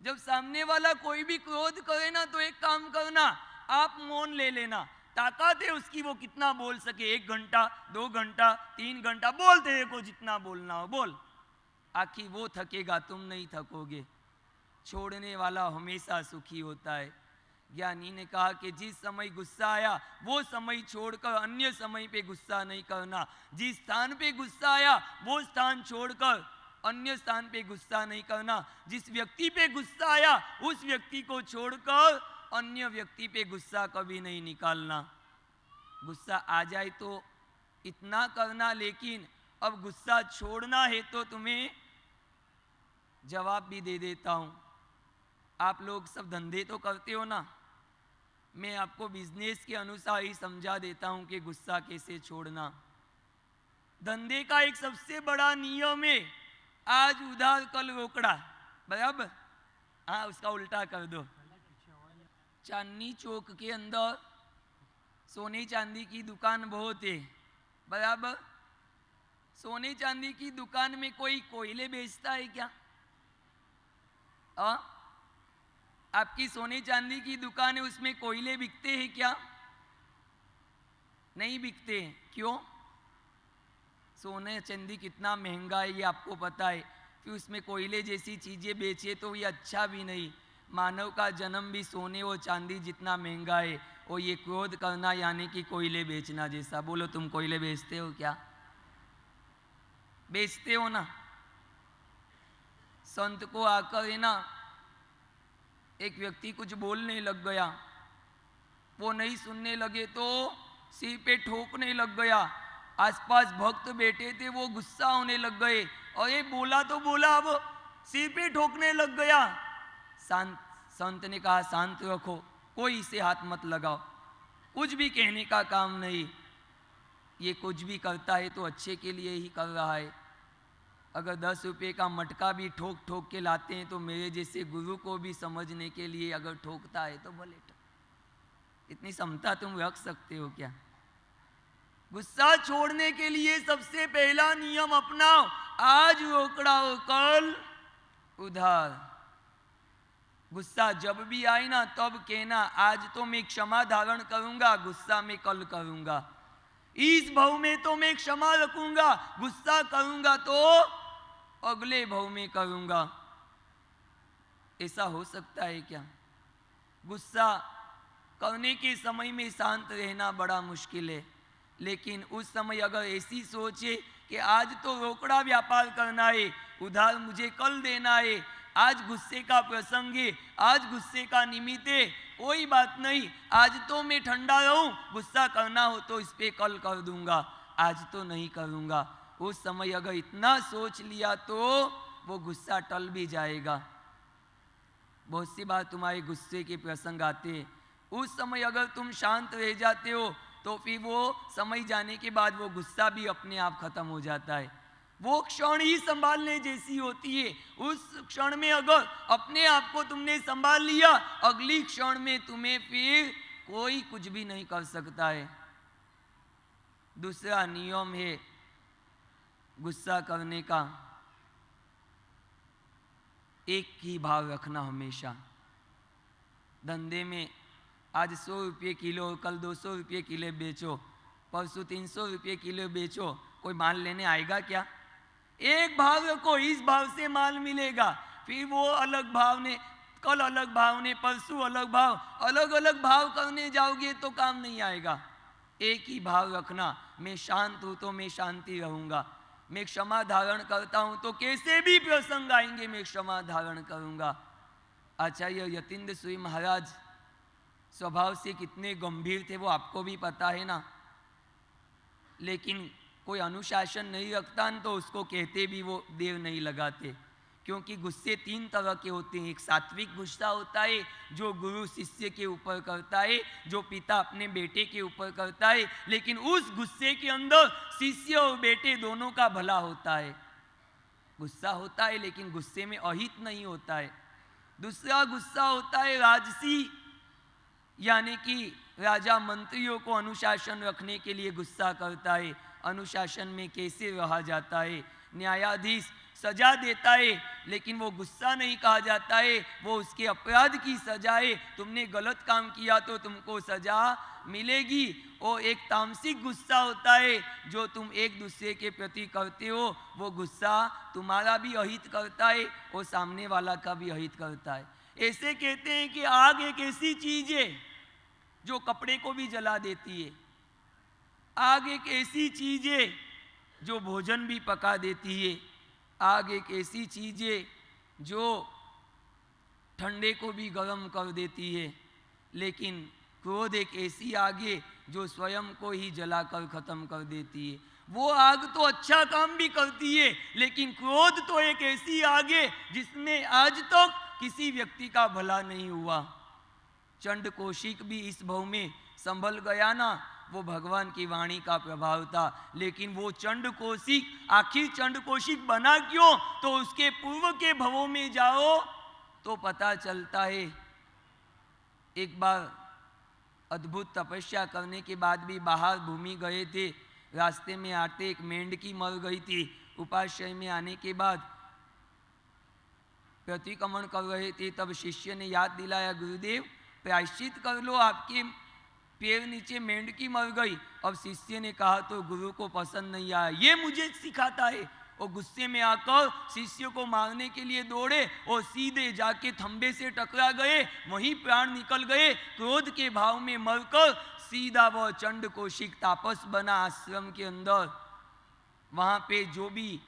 जब सामने वाला कोई भी क्रोध करे ना तो एक काम करना, आप मौन ले लेना। ताकत है उसकी, वो कितना बोल सके, 1 घंटा 2 घंटा 3 घंटा बोलते हैं को जितना बोलना हो बोल। आखिर वो थकेगा, तुम नहीं थकोगे। छोड़ने वाला हमेशा सुखी होता है। ज्ञानी ने कहा कि जिस समय गुस्सा आया वो समय छोड़कर अन्य समय पे गुस्सा नहीं करना। जिस स्थान पे गुस्सा आया वो स्थान छोड़कर अन्य स्थान पे गुस्सा नहीं करना। जिस व्यक्ति पे गुस्सा आया उस व्यक्ति को छोड़कर अन्य व्यक्ति पे गुस्सा कभी नहीं निकालना। गुस्सा आ जाए तो इतना करना, लेकिन अब गुस्सा छोड़ना है तो तुम्हें जवाब भी दे देता हूं। आप लोग सब धंधे तो करते हो ना, मैं आपको बिजनेस के अनुसार ही समझा देता हूं कि गुस्सा कैसे छोड़ना। धंधे का एक सबसे बड़ा नियम है, आज उधार कल रोकड़ा, बराबर? हाँ, उसका उल्टा कर दो। चांदनी चौक के अंदर सोने चांदी की दुकान बहुत है, बराबर? सोने चांदी की दुकान में कोई कोयले बेचता है क्या? आपकी सोने चांदी की दुकान है, उसमें कोयले बिकते हैं क्या? नहीं बिकते हैं। क्यों? सोने चांदी कितना महंगा है ये आपको पता है, फिर उसमें कोयले जैसी चीजें बेचे तो ये अच्छा भी नहीं। मानव का जन्म भी सोने और चांदी जितना महंगा है, और ये क्रोध करना यानी कि कोयले बेचना जैसा। बोलो, तुम कोयले बेचते हो क्या? बेचते हो ना? संत को आकर है ना एक व्यक्ति कुछ बोलने लग गया, वो नहीं सुनने लगे तो सिर पे ठोकने लग गया। आसपास भक्त बैठे थे, वो गुस्सा होने लग गए, और ये बोला तो बोला, अब सिर पे ठोकने लग गया। संत ने कहा शांत रखो, कोई इसे हाथ मत लगाओ, कुछ भी कहने का काम नहीं। ये कुछ भी करता है तो अच्छे के लिए ही कर रहा है। अगर 10 रुपये का मटका भी ठोक ठोक के लाते हैं तो मेरे जैसे गुरु को भी समझने के लिए अगर ठोकता है तो भले ठोक। इतनी क्षमता तुम रख सकते हो क्या? गुस्सा छोड़ने के लिए सबसे पहला नियम अपनाओ, आज रोकड़ा हो कल उधार। गुस्सा जब भी आए ना तब कहना, आज तो मैं क्षमा धारण करूंगा, गुस्सा मैं कल करूंगा। इस भव में तो मैं क्षमा रखूंगा, गुस्सा करूंगा तो अगले भव में करूंगा। ऐसा हो सकता है क्या? गुस्सा करने के समय में शांत रहना बड़ा मुश्किल है, लेकिन उस समय अगर ऐसी सोचे कि आज तो रोकड़ा व्यापार करना है, उधार मुझे कल देना है, आज गुस्से का प्रसंग है, आज गुस्से का निमित्त है, कोई बात नहीं, आज तो मैं ठंडा रहूं, गुस्सा करना हो तो इस पे कल कर दूंगा, आज तो नहीं करूंगा। उस समय अगर इतना सोच लिया तो वो गुस्सा टल भी जाएगा। बहुत सी बार तुम्हारे गुस्से के प्रसंग आते हैं, उस समय अगर तुम शांत रह जाते हो तो फिर वो समय जाने के बाद वो गुस्सा भी अपने आप खत्म हो जाता है। वो क्षण ही संभालने जैसी होती है। उस क्षण में अगर अपने आप को तुमने संभाल लिया, अगली क्षण में तुम्हें फिर कोई कुछ भी नहीं कर सकता है। दूसरा नियम है गुस्सा करने का, एक ही भाव रखना हमेशा। धंधे में आज 100 रुपये किलो, कल 200 रुपये किलो बेचो, परसों 300 रुपये किलो बेचो, कोई माल लेने आएगा क्या? एक भाव रखो, इस भाव से माल मिलेगा, फिर वो अलग भाव ने, कल अलग भाव ने, परसों अलग भाव, अलग अलग भाव करने जाओगे तो काम नहीं आएगा। एक ही भाव रखना, मैं शांत हूं तो मैं शांति रहूंगा, मैं क्षमा धारण करता हूं तो कैसे भी प्रसंग आएंगे मैं क्षमा धारण करूंगा। आचार्य यतीन्द्र सूरी महाराज स्वभाव से कितने गंभीर थे वो आपको भी पता है ना, लेकिन कोई अनुशासन नहीं रखता तो उसको कहते भी वो देर नहीं लगाते, क्योंकि गुस्से 3 तरह के होते हैं। एक सात्विक गुस्सा होता है जो गुरु शिष्य के ऊपर करता है, जो पिता अपने बेटे के ऊपर करता है, लेकिन उस गुस्से के अंदर शिष्य और बेटे दोनों का भला होता है। गुस्सा होता है लेकिन गुस्से में अहित नहीं होता है। दूसरा गुस्सा होता है राजसी, यानी कि राजा मंत्रियों को अनुशासन रखने के लिए गुस्सा करता है। अनुशासन में कैसे रहा जाता है, न्यायाधीश सजा देता है लेकिन वो गुस्सा नहीं कहा जाता है, वो उसके अपराध की सजा है। तुमने गलत काम किया तो तुमको सजा मिलेगी। और एक तामसिक गुस्सा होता है जो तुम एक दूसरे के प्रति करते हो, वो गुस्सा तुम्हारा भी अहित करता है और सामने वाला का भी अहित करता है। ऐसे कहते हैं कि आग एक ऐसी चीज है जो कपड़े को भी जला देती है, आग एक ऐसी चीज है जो भोजन भी पका देती है, आग एक ऐसी चीज है जो ठंडे को भी गर्म कर देती है, लेकिन क्रोध एक ऐसी आग है जो स्वयं को ही जलाकर खत्म कर देती है। वो आग तो अच्छा काम भी करती है, लेकिन क्रोध तो एक ऐसी आग है जिसमें आज तक किसी व्यक्ति का भला नहीं हुआ। चंड कौशिक भी इस भव में संभल गया ना, वो भगवान की वाणी का प्रभाव था। लेकिन वो चंड कौशिक आखिर चंड कौशिक बना क्यों? तो उसके पूर्व के भवों में जाओ तो पता चलता है। एक बार अद्भुत तपस्या करने के बाद भी बाहर भूमि गए थे, रास्ते में आते एक मेंढकी मर गई थी। उपाश्रय में आने के बाद प्रतिक्रमण कर रहे थे, तब शिष्य ने याद दिलाया, गुरुदेव प्रायश्चित कर लो, आपके पैर नीचे मेंढकी मर गई। अब शिष्य ने कहा तो गुरु को पसंद नहीं आया, ये मुझे सिखाता है। और गुस्से में आकर शिष्य को मारने के लिए दौड़े और सीधे जाके खंबे से टकरा गए, वहीं प्राण निकल गए। क्रोध के भाव में मरकर सीधा वह चंड कौशिक तापस बना आश्रम के अंदर। वहां पे जो भी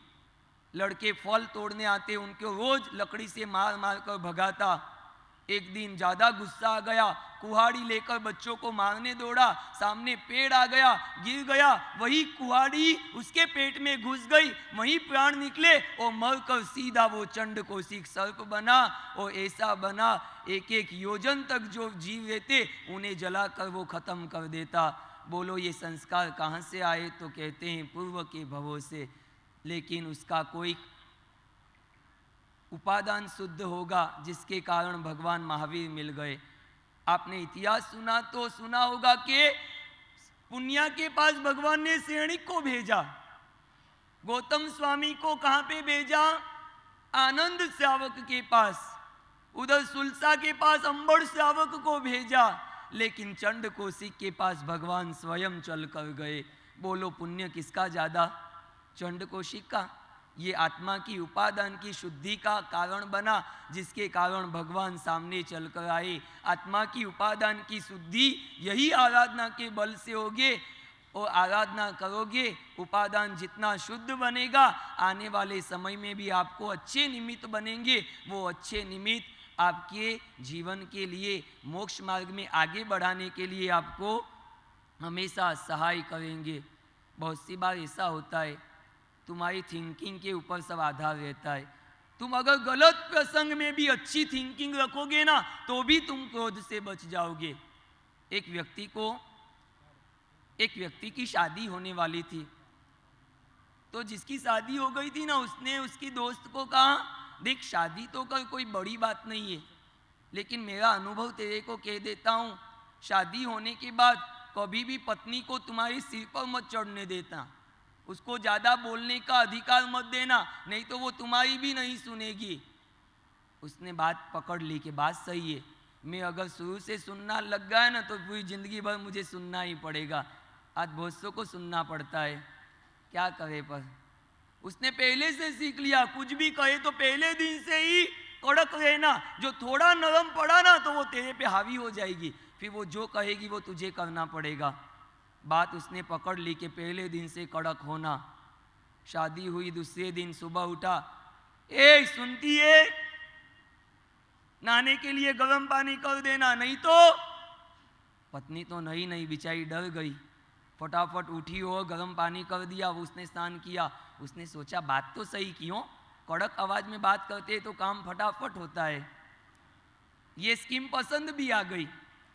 लड़के फल तोड़ने आते उनको रोज लकड़ी से मार मार कर भगाता। एक दिन ज्यादा गुस्सा आ गया, कुहाड़ी लेकर बच्चों को मारने दौड़ा, सामने पेड़ आ गया, गिर गया, वही कुहाड़ी उसके पेट में घुस गई, वहीं प्राण निकले और मरकर सीधा वो चंड कौशिक सर्प बना। और ऐसा बना एक एक योजन तक जो जीव रहते उन्हें जलाकर वो खत्म कर देता। बोलो ये संस्कार कहाँ से आए? तो कहते हैं पूर्व के भवों से। लेकिन उसका कोई उपादान शुद्ध होगा जिसके कारण भगवान महावीर मिल गए। आपने इतिहास सुना तो सुना होगा कि पुण्या के पास भगवान ने सैनिक को भेजा। गौतम स्वामी को कहां पे भेजा? आनंद श्रावक के पास। उधर सुलसा के पास अंबड़ श्रावक को भेजा। लेकिन चंड कौशिक के पास भगवान स्वयं चल कर गए। बोलो पुण्य किसका ज्यादा? चंड कौशिक का। ये आत्मा की उपादान की शुद्धि का कारण बना, जिसके कारण भगवान सामने चल कर आए। आत्मा की उपादान की शुद्धि यही आराधना के बल से होगे। और आराधना करोगे, उपादान जितना शुद्ध बनेगा, आने वाले समय में भी आपको अच्छे निमित्त बनेंगे। वो अच्छे निमित्त आपके जीवन के लिए, मोक्ष मार्ग में आगे बढ़ाने के लिए आपको हमेशा सहाय करेंगे। बहुत सी बार ऐसा होता है, तुम्हारी थिंकिंग के ऊपर सब आधार रहता है। तुम अगर गलत प्रसंग में भी अच्छी थिंकिंग रखोगे ना, तो भी तुम क्रोध से बच जाओगे। एक व्यक्ति की शादी होने वाली थी, तो जिसकी शादी हो गई थी ना, उसने उसकी दोस्त को कहा, देख शादी तो कर, कोई बड़ी बात नहीं है, लेकिन मेरा अनुभव तेरे को कह देता हूँ, शादी होने के बाद कभी भी पत्नी को तुम्हारे सिर पर मत चढ़ने देता। उसको ज़्यादा बोलने का अधिकार मत देना, नहीं तो वो तुम्हारी भी नहीं सुनेगी। उसने बात पकड़ ली कि बात सही है, मैं अगर शुरू से सुनना लग गया ना तो पूरी ज़िंदगी भर मुझे सुनना ही पड़ेगा। आज बहुत सौ को सुनना पड़ता है, क्या करे। पर उसने पहले से सीख लिया, कुछ भी कहे तो पहले दिन से ही कड़क रहना। जो थोड़ा नरम पड़ा ना तो वो तेरे पे हावी हो जाएगी, फिर वो जो कहेगी वो तुझे करना पड़ेगा। बात उसने पकड़ ली कि पहले दिन से कड़क होना। शादी हुई, दूसरे दिन सुबह उठा, ए सुनती है, नहाने के लिए गर्म पानी कर देना, नहीं तो। पत्नी तो नहीं बेचारी डर गई, फटाफट उठी और गर्म पानी कर दिया। उसने स्नान किया। उसने सोचा बात तो सही क्यों, कड़क आवाज में बात करते तो काम फटाफट होता है। ये स्कीम पसंद भी आ गई,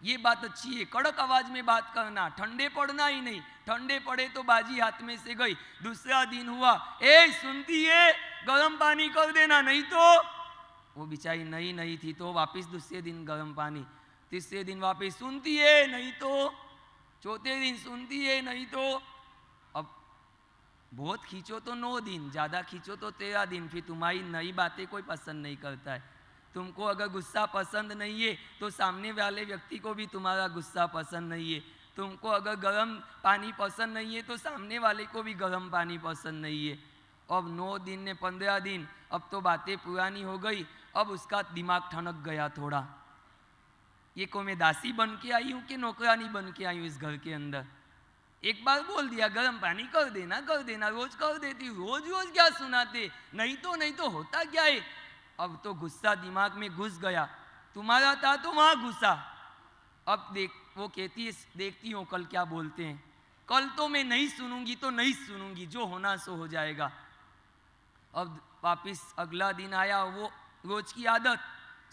ये बात अच्छी है, कड़क आवाज में बात करना, ठंडे पड़ना ही नहीं, ठंडे पड़े तो बाजी हाथ में से गई। दूसरा दिन हुआ, ए सुनती है, गर्म पानी कर देना, नहीं तो। वो बेचारी नहीं थी, तो वापस दूसरे दिन गर्म पानी, तीसरे दिन वापस सुनती है, नहीं तो, चौथे दिन सुनती है, नहीं तो। अब बहुत खींचो तो 9 दिन, ज्यादा खींचो तो 13 दिन, फिर तुम्हारी नई बातें कोई पसंद नहीं करता है। तुमको अगर गुस्सा पसंद नहीं है तो सामने वाले व्यक्ति को भी तुम्हारा गुस्सा पसंद नहीं है। तुमको अगर गर्म पानी पसंद नहीं है तो सामने वाले को भी गर्म पानी पसंद नहीं है। अब 9 दिन ने 15 दिन, अब तो बातें पुरानी हो गई। अब उसका दिमाग ठनक गया थोड़ा, ये को मैं दासी बन के आई हूँ कि नौकरानी बन के आई हूँ इस घर के अंदर। एक बार बोल दिया गर्म पानी कर देना, रोज कर देती, रोज क्या सुनाते, नहीं तो होता क्या है। अब तो गुस्सा दिमाग में घुस गया, तुम्हारा था तो वहां घुसा। अब देख, वो कहती है देखती हूँ कल क्या बोलते हैं, कल तो मैं नहीं सुनूंगी तो नहीं सुनूंगी, जो होना सो हो जाएगा। अब वापिस अगला दिन आया, वो रोज की आदत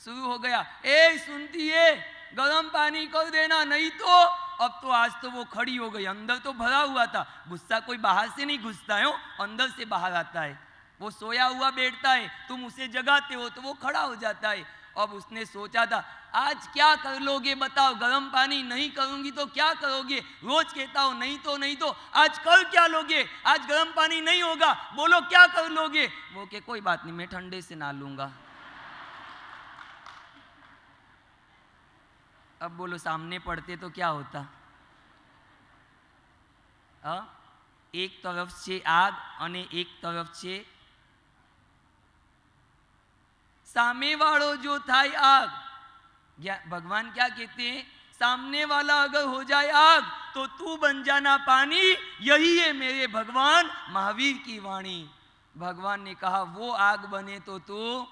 शुरू हो गया, ए सुनती है, गर्म पानी कर देना, नहीं तो। अब तो आज तो वो खड़ी हो गई, अंदर तो भरा हुआ था। गुस्सा कोई बाहर से नहीं घुसता है, अंदर से बाहर आता है। वो सोया हुआ बैठता है, तुम उसे जगाते हो तो वो खड़ा हो जाता है। अब उसने सोचा था आज क्या कर लोगे बताओ, गर्म पानी नहीं करूंगी तो क्या करोगे, रोज कहता हो नहीं तो आज कर क्या लोगे, आज गर्म पानी नहीं होगा, बोलो क्या कर लोगे। वो के कोई बात नहीं मैं ठंडे से नहा लूंगा। अब बोलो सामने पड़ते तो क्या होता। एक तरफ से आग और एक तरफ से सामे वालों जो था आग। भगवान क्या कहते हैं, सामने वाला अगर हो जाए आग तो तू बन जाना पानी, यही है मेरे भगवान महावीर की वाणी। भगवान ने कहा वो आग बने तो तू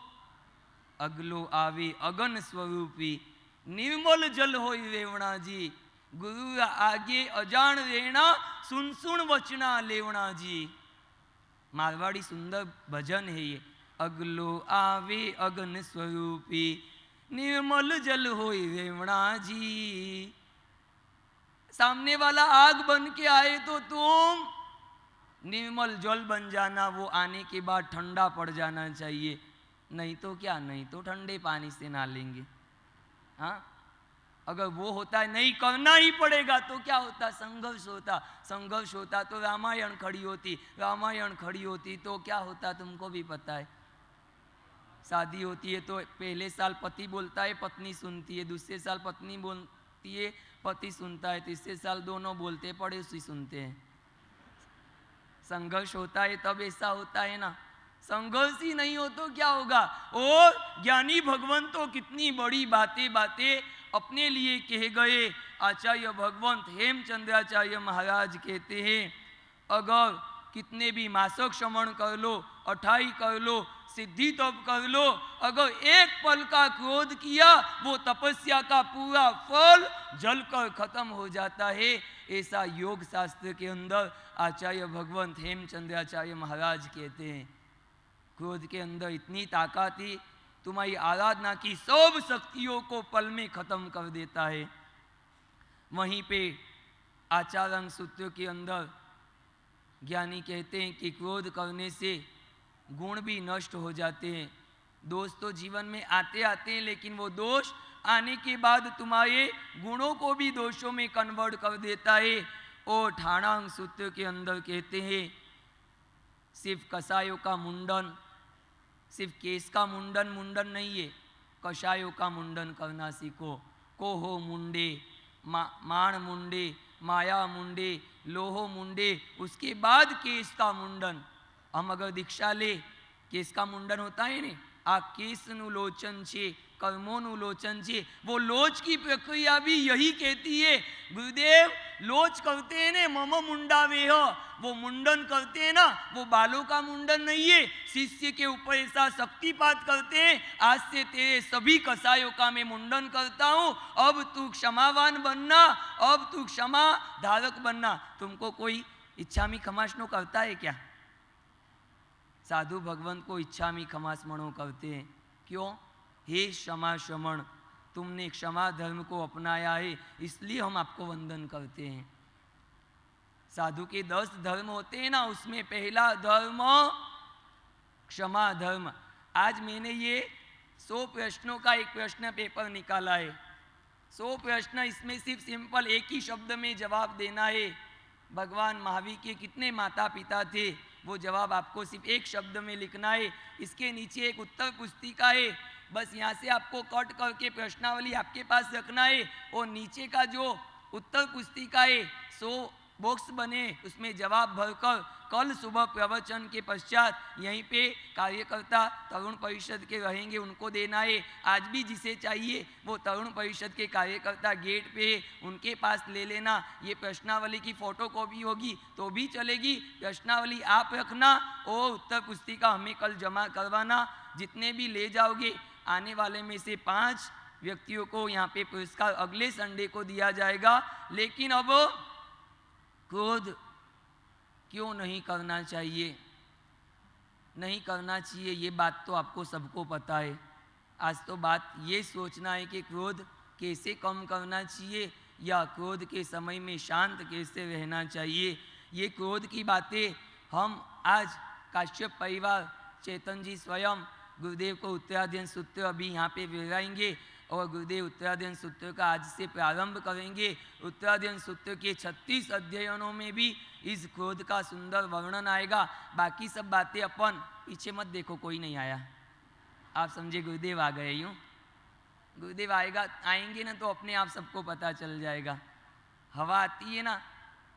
अगलो आवे अगन स्वरूपी, निर्मल जल हो रेवणा जी, गुरु आगे अजान रेणा, सुन सुन वचना लेवणा जी। मारवाड़ी सुंदर भजन है ये। अगलो आवे अगन स्वरूपी, निर्मल जल होई रेवणा जी। सामने वाला आग बन के आए तो तुम निर्मल जल बन जाना, वो आने के बाद ठंडा पड़ जाना चाहिए, नहीं तो क्या, नहीं तो ठंडे पानी से नहा लेंगे। हाँ, अगर वो होता है नहीं करना ही पड़ेगा तो क्या होता, संघर्ष होता। संघर्ष होता तो रामायण खड़ी होती, रामायण खड़ी होती तो क्या होता तुमको भी पता है। शादी होती है तो पहले साल पति बोलता है पत्नी सुनती है, दूसरे साल पत्नी बोलती है पति सुनता है, तीसरे साल दोनों बोलते पड़ोसी सुनते हैं। संघर्ष होता है तब ऐसा होता है ना, संघर्ष ही नहीं हो तो क्या होगा। और ज्ञानी भगवंत तो कितनी बड़ी बातें अपने लिए कह गए। आचार्य भगवंत हेमचंद्राचार्य महाराज कहते हैं अगर कितने भी मासक श्रवण कर लो, अठाई कर लो, सिद्धि तप कर लो, अगर एक पल का क्रोध किया वो तपस्या का पूरा फल जलकर खत्म हो जाता है। ऐसा योग शास्त्र के अंदर आचार्य भगवंत हेमचंद्राचार्य महाराज कहते हैं। क्रोध के अंदर इतनी ताकत थी, तुम्हारी आराधना की सब शक्तियों को पल में खत्म कर देता है। वहीं पे आचार्य सूत्र के अंदर ज्ञानी कहते हैं कि क्रोध करने से गुण भी नष्ट हो जाते हैं। दोष तो जीवन में आते हैं, लेकिन वो दोष आने के बाद तुम्हारे गुणों को भी दोषों में कन्वर्ट कर देता है। और ठाणांग सूत्र के अंदर कहते हैं सिर्फ कसायों का मुंडन, सिर्फ केस का मुंडन नहीं है, कषायों का मुंडन करना सीखो। कोहो मुंडे, माण मुंडे, माया मुंडे, लोहो मुंडे, उसके बाद केस का मुंडन। हम अगर दीक्षा ले, केस का मुंडन होता है ने, आ केस नु लोचन छे, कर्मों नु लोचन छे। वो लोच की प्रक्रिया भी यही कहती है। गुरुदेव लोच करते हैं ने मम मुंडावे हो, वो मुंडन करते हैं ना, वो बालों का मुंडन नहीं है। शिष्य के ऊपर ऐसा शक्तिपात करते हैं, आज से तेरे सभी कसायों का मैं मुंडन करता हूँ, अब तू क्षमावान बनना, अब तू क्षमा धारक बनना। तुमको कोई इच्छामी खमासनो करता है क्या? साधु भगवंत को इच्छामी खमासमणो करते हैं। क्यों? हे क्षमा श्रमण, तुमने क्षमा धर्म को अपनाया है, इसलिए हम आपको वंदन करते हैं। साधु के 10 धर्म होते हैं ना, उसमें पहला धर्म क्षमा धर्म। आज मैंने ये 100 प्रश्नों का एक प्रश्न पेपर निकाला है। 100 प्रश्न, इसमें सिर्फ सिंपल एक ही शब्द में जवाब देना है। भगवान महावीर के कितने माता पिता थे, वो जवाब आपको सिर्फ एक शब्द में लिखना है। इसके नीचे एक उत्तर पुस्तिका है, बस यहाँ से आपको कट करके प्रश्नावली आपके पास रखना है। और नीचे का जो उत्तर पुस्तिका है 100 बॉक्स बने, उसमें जवाब भरकर कल सुबह प्रवचन के पश्चात यहीं पे कार्यकर्ता तरुण परिषद के रहेंगे, उनको देना है। आज भी जिसे चाहिए वो तरुण परिषद के कार्यकर्ता गेट पे है, उनके पास ले लेना। ये प्रश्नावली की फोटो कॉपी होगी तो भी चलेगी, प्रश्नावली आप रखना और उत्तर पुस्तिका हमें कल जमा करवाना। जितने भी ले जाओगे, आने वाले में से 5 व्यक्तियों को यहाँ पे पुरस्कार अगले संडे को दिया जाएगा। लेकिन अब क्रोध क्यों नहीं करना चाहिए, नहीं करना चाहिए, ये बात तो आपको सबको पता है। आज तो बात ये सोचना है कि क्रोध कैसे कम करना चाहिए या क्रोध के समय में शांत कैसे रहना चाहिए। ये क्रोध की बातें हम आज काश्यप परिवार, चेतन जी स्वयं गुरुदेव को उत्तराध्ययन सूत्र अभी यहाँ पे विवराएंगे और गुरुदेव उत्तराध्ययन सूत्र का आज से प्रारंभ करेंगे। उत्तराध्ययन सूत्र के 36 अध्ययनों में भी इस क्रोध का सुंदर वर्णन आएगा। बाकी सब बातें अपन पीछे मत देखो, कोई नहीं आया, आप समझे गुरुदेव आ गए। यूँ गुरुदेव आएंगे ना तो अपने आप सबको पता चल जाएगा। हवा आती है ना,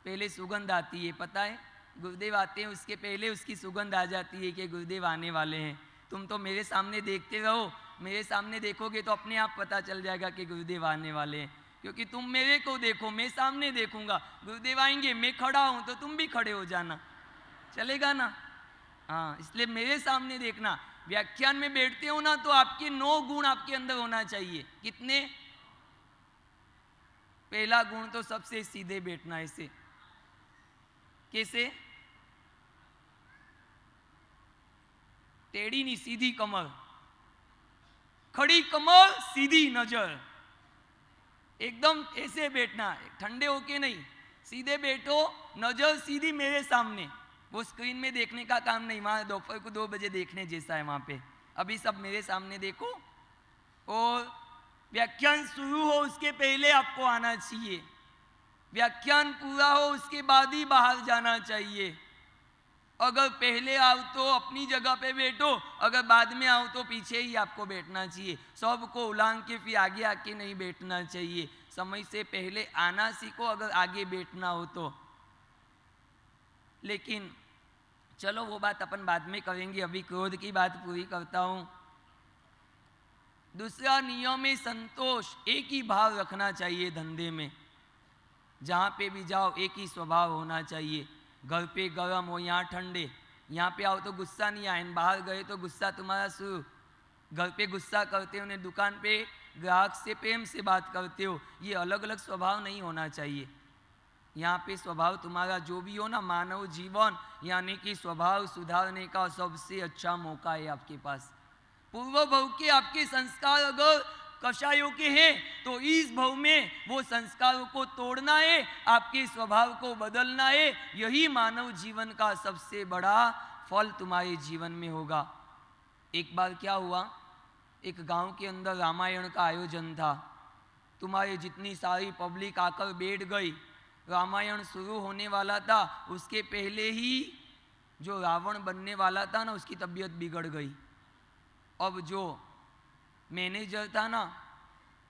पहले सुगंध आती है, पता है गुरुदेव आते हैं उसके पहले उसकी सुगंध आ जाती है कि गुरुदेव आने वाले हैं। तुम तो मेरे सामने देखते रहो, मेरे सामने देखोगे तो अपने आप पता चल जाएगा कि गुरुदेव आने वाले हैं, क्योंकि तुम मेरे को देखो, मैं सामने देखूंगा, गुरुदेव आएंगे, मैं खड़ा हूं तो तुम भी खड़े हो जाना, चलेगा ना। हाँ, इसलिए मेरे सामने देखना। व्याख्यान में बैठते हो ना तो आपके 9 गुण आपके अंदर होना चाहिए। कितने? पहला गुण तो सबसे सीधे बैठना, ऐसे। कैसे? टेढ़ी नहीं, सीधी कमर, खड़ी कमर, सीधी नजर, एकदम ऐसे बैठना, ठंडे होके नहीं, सीधे बैठो, नजर सीधी मेरे सामने। वो स्क्रीन में देखने का काम नहीं, वहां दोपहर को 2 बजे देखने जैसा है वहां पे। अभी सब मेरे सामने देखो और व्याख्यान शुरू हो उसके पहले आपको आना चाहिए, व्याख्यान पूरा हो उसके बाद ही बाहर जाना चाहिए। अगर पहले आओ तो अपनी जगह पे बैठो, अगर बाद में आओ तो पीछे ही आपको बैठना चाहिए। सबको उलांग के फिर आगे आके नहीं बैठना चाहिए। समय से पहले आना सीखो अगर आगे बैठना हो तो। लेकिन चलो वो बात अपन बाद में करेंगे, अभी क्रोध की बात पूरी करता हूं। दूसरा नियम है संतोष, एक ही भाव रखना चाहिए धंधे में। जहाँ पे भी जाओ एक ही स्वभाव होना चाहिए। घर पे गर्म हो, यहाँ ठंडे, यहाँ पे आओ तो गुस्सा नहीं आए, बाहर गए तो गुस्सा तुम्हारा शुरू। घर पे गुस्सा करते हो, दुकान पे ग्राहक से प्रेम से बात करते हो, ये अलग अलग स्वभाव नहीं होना चाहिए। यहाँ पे स्वभाव तुम्हारा जो भी हो ना, मानव जीवन यानी कि स्वभाव सुधारने का सबसे अच्छा मौका है आपके पास। पूर्व भव के आपके संस्कार अगर कषायों के हैं तो इस भव में वो संस्कारों को तोड़ना है, आपके स्वभाव को बदलना है। यही मानव जीवन का सबसे बड़ा फल तुम्हारे जीवन में होगा। एक बार क्या हुआ, एक गांव के अंदर रामायण का आयोजन था। तुम्हारे जितनी सारी पब्लिक आकर बैठ गई, रामायण शुरू होने वाला था, उसके पहले ही जो रावण बनने वाला था ना, उसकी तबीयत बिगड़ गई। अब जो मैनेजर था ना,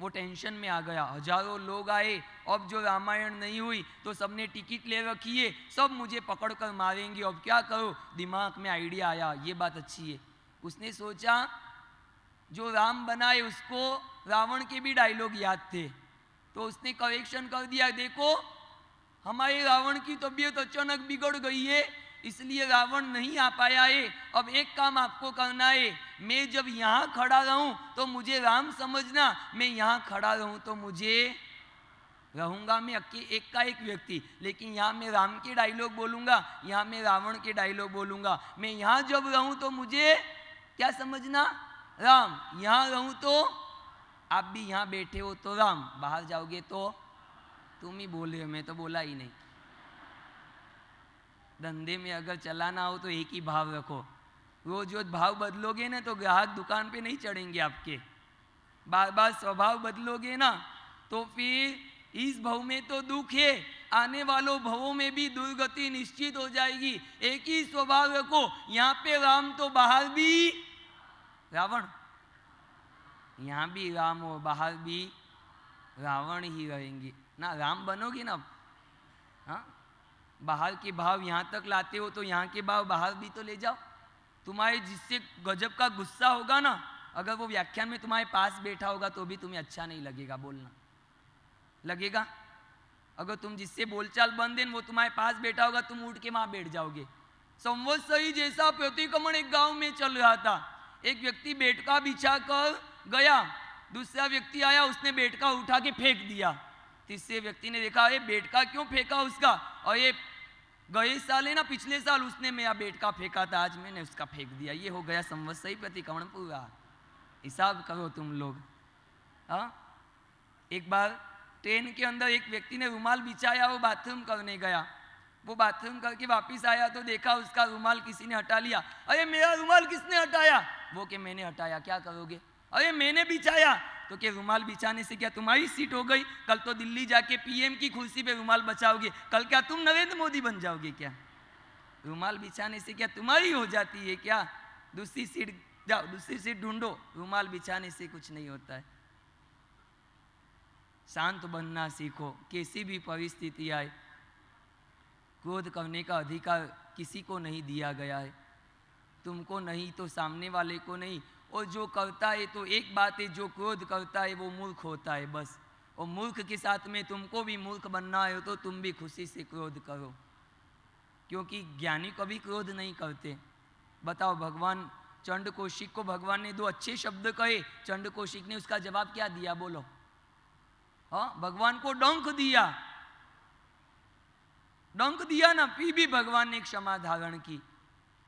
वो टेंशन में आ गया। हजारों लोग आए, अब जो रामायण नहीं हुई तो सबने टिकट ले रखी है, सब मुझे पकड़ कर मारेंगे, अब क्या करो। दिमाग में आइडिया आया, ये बात अच्छी है। उसने सोचा जो राम बनाए उसको रावण के भी डायलॉग याद थे, तो उसने करेक्शन कर दिया, देखो हमारे रावण की तबीयत अचानक बिगड़ गई है, इसलिए रावण नहीं आ पाया है। अब एक काम आपको करना है, मैं जब यहाँ खड़ा रहूं तो मुझे राम समझना, मैं यहाँ खड़ा रहूं तो मुझे रहूंगा मैं एक का एक व्यक्ति, लेकिन यहाँ मैं राम के डायलॉग बोलूंगा, यहाँ मैं रावण के डायलॉग बोलूंगा। मैं यहाँ जब रहूं तो मुझे क्या समझना, राम। यहाँ रहूं तो आप भी यहाँ बैठे हो तो राम, बाहर जाओगे तो तुम ही बोल रहे हो, मैं तो बोला ही नहीं। धंधे में अगर चलाना हो तो एक ही भाव रखो। रोज रोज भाव बदलोगे ना तो ग्राहक दुकान पे नहीं चढ़ेंगे आपके। बार बार स्वभाव बदलोगे ना तो फिर इस भव में तो दुख है, आने वालों भवों में भी दुर्गति निश्चित हो जाएगी। एक ही स्वभाव रखो, यहाँ पे राम तो बाहर भी रावण, यहाँ भी राम हो बाहर भी रावण ही रहेंगे ना। राम बनोगे ना, हाँ, बाहर के भाव यहाँ तक लाते हो तो यहाँ के भाव बाहर भी तो ले जाओ। तुम्हारे जिससे गजब का गुस्सा होगा ना, अगर वो व्याख्यान में तुम्हारे पास बैठा होगा तो भी तुम्हें अच्छा नहीं लगेगा, बोलना लगेगा। अगर तुम जिससे बोलचाल बंद है वो तुम्हारे पास बैठा होगा, तुम उठ के वहां बैठ जाओगे। संवत्सरी जैसा प्रतिक्रमण एक गांव में चल रहा था। एक व्यक्ति बेटका बिछा कर गया, दूसरा व्यक्ति आया, उसने बेटका उठा के फेंक दिया। तीसरे व्यक्ति ने देखा, ये बेटका क्यों फेंका उसका, और ये गए साल है ना, पिछले साल उसने मेरा बेटका फेंका था, आज मैंने उसका फेंक दिया। ये हो गया संवत्सरी प्रतिक्रमण पूरा। हिसाब करो तुम लोग। हाँ, एक बार ट्रेन के अंदर एक व्यक्ति ने रुमाल बिछाया, वो बाथरूम करने गया। वो बाथरूम करके वापस आया तो देखा उसका रुमाल किसी ने हटा लिया। अरे मेरा रुमाल किसने हटाया? वो कि मैंने हटाया, क्या करोगे? अरे मैंने बिछाया, तो क्या रुमाल बिछाने से क्या तुम्हारी सीट हो गई? कल तो दिल्ली जाके पीएम की कुर्सी पे रुमाल बचाओगे, कल क्या तुम नरेंद्र मोदी बन जाओगे क्या? रुमाल बिछाने से क्या तुम्हारी हो जाती है क्या? दूसरी सीट जाओ, दूसरी सीट ढूंढो, रुमाल बिछाने से कुछ नहीं होता है। शांत बनना सीखो, कैसी भी परिस्थिति आए। क्रोध करने का अधिकार किसी को नहीं दिया गया है, तुमको नहीं तो सामने वाले को नहीं। और जो करता है तो एक बात है, जो क्रोध करता है वो मूर्ख होता है बस। और मूर्ख के साथ में तुमको भी मूर्ख बनना है तो तुम भी खुशी से क्रोध करो, क्योंकि ज्ञानी कभी क्रोध नहीं करते। बताओ, भगवान चंड कौशिक को भगवान ने 2 अच्छे शब्द कहे, चंड कौशिक ने उसका जवाब क्या दिया बोलो? हाँ, भगवान को डंक दिया, डंक दिया ना, फिर भी भगवान ने क्षमा धारण की।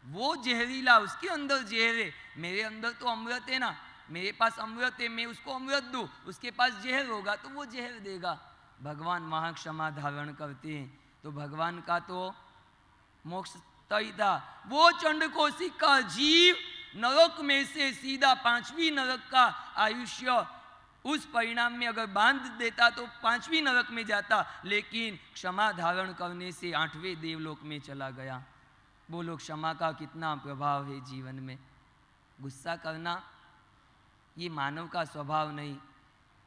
वो जहरीला, उसके अंदर जहर है, मेरे अंदर तो अमृत है ना, मेरे पास अमृत है, मैं उसको अमृत दूं, उसके पास जहर होगा तो वो जहर देगा। भगवान वहाँ क्षमा धारण करते हैं, तो भगवान का तो मोक्ष तय था। वो चंड कौशिक का जीव नरक में से सीधा 5वीं नरक का आयुष्य उस परिणाम में अगर बांध देता तो 5वीं नरक में जाता, लेकिन क्षमा धारण करने से 8वें देवलोक में चला गया। बोलो, क्षमा का कितना प्रभाव है जीवन में। गुस्सा करना ये मानव का स्वभाव नहीं,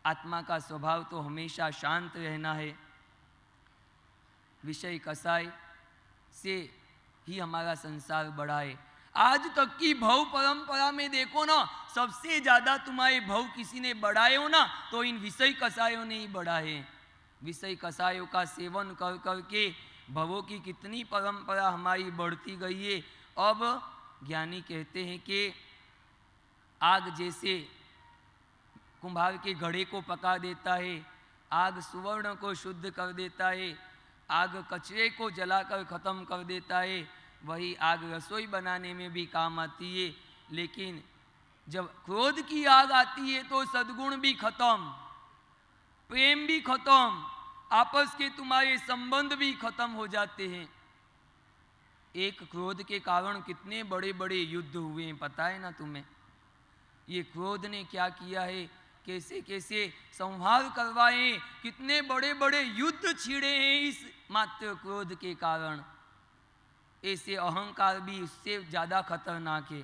आत्मा का स्वभाव तो हमेशा शांत रहना है। विषय कसाय से ही हमारा संसार बड़ा है। आज तक की भव परंपरा में देखो ना, सबसे ज्यादा तुम्हारे भव किसी ने बढ़ाए हो ना, तो इन विषय कसायों ने ही बढ़ाए। विषय कसायों का सेवन कर करके भवों की कितनी परंपरा हमारी बढ़ती गई है। अब ज्ञानी कहते हैं कि आग जैसे कुम्हार के घड़े को पका देता है, आग सुवर्ण को शुद्ध कर देता है, आग कचरे को जलाकर खत्म कर देता है, वही आग रसोई बनाने में भी काम आती है। लेकिन जब क्रोध की आग आती है तो सद्गुण भी खत्म, प्रेम भी खत्म, आपस के तुम्हारे संबंध भी खत्म हो जाते हैं। एक क्रोध के कारण कितने बड़े बड़े युद्ध हुए हैं, पता है ना तुम्हें? ये क्रोध ने क्या किया है, कैसे कैसे संहार करवाए, कितने बड़े बड़े युद्ध छिड़े हैं इस मात्र क्रोध के कारण। ऐसे अहंकार भी इससे ज़्यादा खतरनाक है।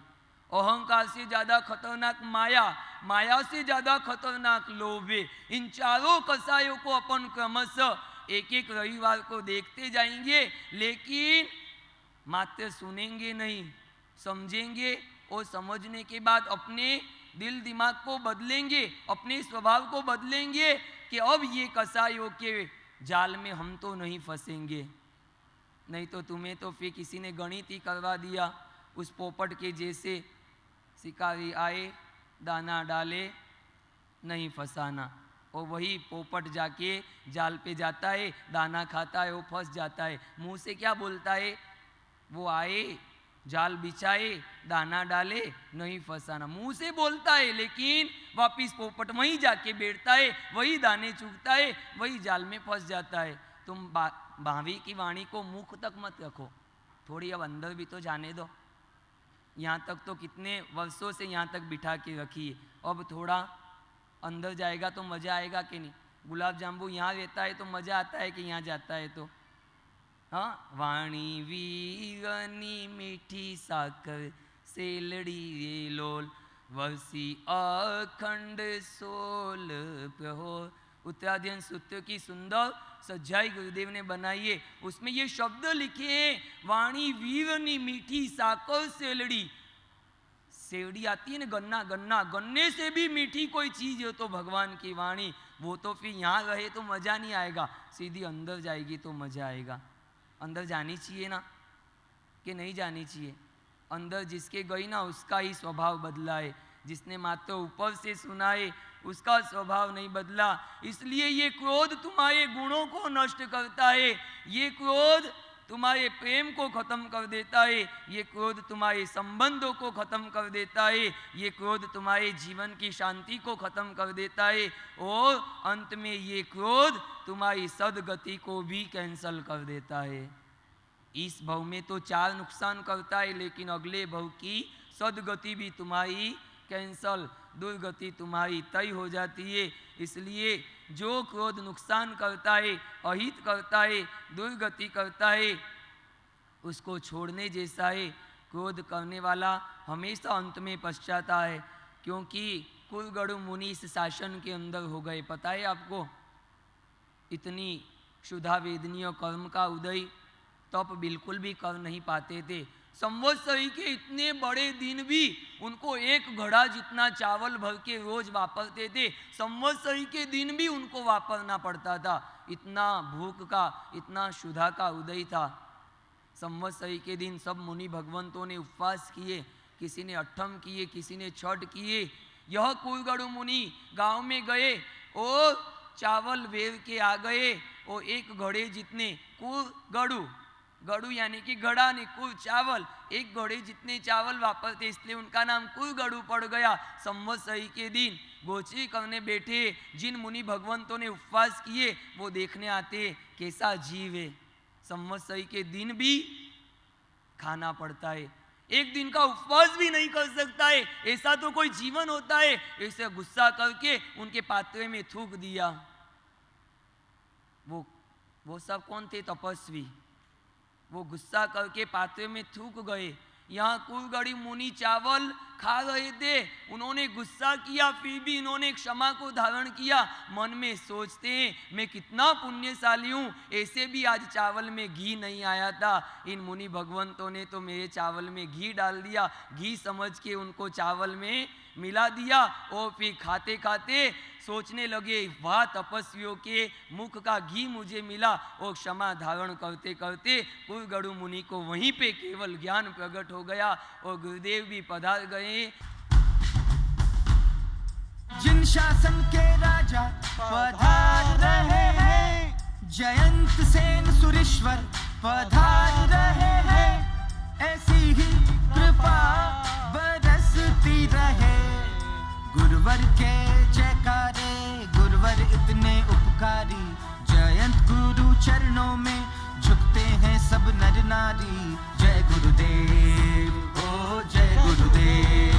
अहंकार से ज़्यादा खतरनाक माया, माया से ज़्यादा खतरनाक लोभ है। इन चारों कसायों को अपन क्रमशः एक एक रविवार को देखते जाएंगे, लेकिन मात्र सुनेंगे नहीं, समझेंगे और समझने के बाद अपने दिल दिमाग को बदलेंगे, अपने स्वभाव को बदलेंगे कि अब ये कसायों के जाल में हम तो नहीं फंसेंगे। नहीं तो तुम्हें तो फिर किसी ने गणित ही करवा दिया, उस पोपट के जैसे शिकारी आए दाना डाले नहीं फंसाना, और वही पोपट जाके जाल पे जाता है, दाना खाता है, वो फंस जाता है। मुंह से क्या बोलता है, वो आए जाल बिछाए दाना डाले नहीं फंसाना, मुंह से बोलता है, लेकिन वापिस पोपट वहीं जाके बैठता है, वही दाने चुगता है, वही जाल में फंस जाता है। तुम भावी की वाणी को मुख तक मत रखो, थोड़ी अब अंदर भी तो जाने दो। यहाँ तक तो कितने वर्षों से यहाँ तक बिठा के रखी है, अब थोड़ा अंदर जाएगा तो मज़ा आएगा कि नहीं? गुलाब जामुन यहाँ रहता है तो मज़ा आता है कि यहाँ जाता है तो? हाँ, वाणी वीरनी मीठी साकर सेलड़ी रे लोल वर्षी अखंड सोल प्रहोर। उत्तराध्ययन सूत्र की सुंदर सज्जाई गुरुदेव ने बनाई है, उसमें ये शब्द लिखे हैं, वाणी वीरनी मीठी साकर सेलड़ी। सेवड़ी आती है ना, गन्ना, गन्ना, गन्ने से भी मीठी कोई चीज हो तो भगवान की वाणी, वो तो फिर यहाँ रहे तो मजा नहीं आएगा, सीधी अंदर जाएगी तो मजा आएगा। अंदर जानी चाहिए ना कि नहीं जानी चाहिए? अंदर जिसके गई ना उसका ही स्वभाव बदला है, जिसने मात्र ऊपर से सुना है उसका स्वभाव नहीं बदला। इसलिए ये क्रोध तुम्हारे गुणों को नष्ट करता है, ये क्रोध तुम्हारे प्रेम को खत्म कर देता है, ये क्रोध तुम्हारे संबंधों को खत्म कर देता है, ये क्रोध तुम्हारे जीवन की शांति को खत्म कर देता है, और अंत में ये क्रोध तुम्हारी सद्गति को भी कैंसल कर देता है। इस भव में तो 4 नुकसान करता है, लेकिन अगले भव की सदगति भी तुम्हारी कैंसल, दुर्गति तुम्हारी तय हो जाती है। इसलिए जो क्रोध नुकसान करता है, अहित करता है, दुर्गति करता है, उसको छोड़ने जैसा है। क्रोध करने वाला हमेशा अंत में पश्चाता है, क्योंकि कुलगणु मुनि इस शासन के अंदर हो गए। पता है आपको, इतनी क्षुधा वेदनीय कर्म का उदय तप बिल्कुल भी कर नहीं पाते थे। संवत्सरी के इतने बड़े दिन भी उनको एक घड़ा जितना चावल भर के रोज वापरते थे, संवत्सरी के दिन भी उनको वापरना पड़ता था। इतना भूख का, इतना क्षुधा का उदय था। संवत्सरी के दिन सब मुनि भगवंतों ने उपवास किए, किसी ने अट्ठम किए, किसी ने छठ किए। यह कुलगणु मुनि गांव में गए और चावल वेर के आ गए और एक घड़े जितने कुलगणु, गड़ू यानी कि घड़ा ने कुल चावल, एक घड़े जितने चावल वापरते, इसलिए उनका नाम कुलगणु पड़ गया। संवत्सरी के दिन गोचरी करने बैठे जिन मुनि भगवंतों ने उपवास किए वो देखने आते कैसा जीव है। संवत्सरी के दिन भी खाना पड़ता है, एक दिन का उपवास भी नहीं कर सकता है, ऐसा तो कोई जीवन होता है। ऐसे गुस्सा करके उनके पात्रे में थूक दिया। वो सब कौन थे? तपस्वी। वो गुस्सा करके पात्रे में थूक गए। यहाँ कुलगणु मुनि चावल खा रहे थे, उन्होंने गुस्सा किया, फिर भी इन्होंने क्षमा को धारण किया। मन में सोचते हैं मैं कितना पुण्यशाली हूँ, ऐसे भी आज चावल में घी नहीं आया था। इन मुनि भगवंतों ने तो मेरे चावल में घी डाल दिया, घी समझ के उनको चावल में मिला दिया। और फिर खाते खाते सोचने लगे वाह तपस्वियों के मुख का घी मुझे मिला। और क्षमा धारण करते करते कुलगणु मुनि को वहीं पे केवल ज्ञान प्रकट हो गया और गुरुदेव भी पधार गए। जिन शासन के राजा पधार रहे हैं, जयंत सेन सुरेश्वर पधार रहे हैं, ऐसी ही कृपा बरसती रहे। गुरुवर के जयकारे, गुरुवर इतने उपकारी, जयंत गुरु चरणों में झुकते हैं सब नर नारी। जय गुरुदेव, ओ जय गुरुदेव,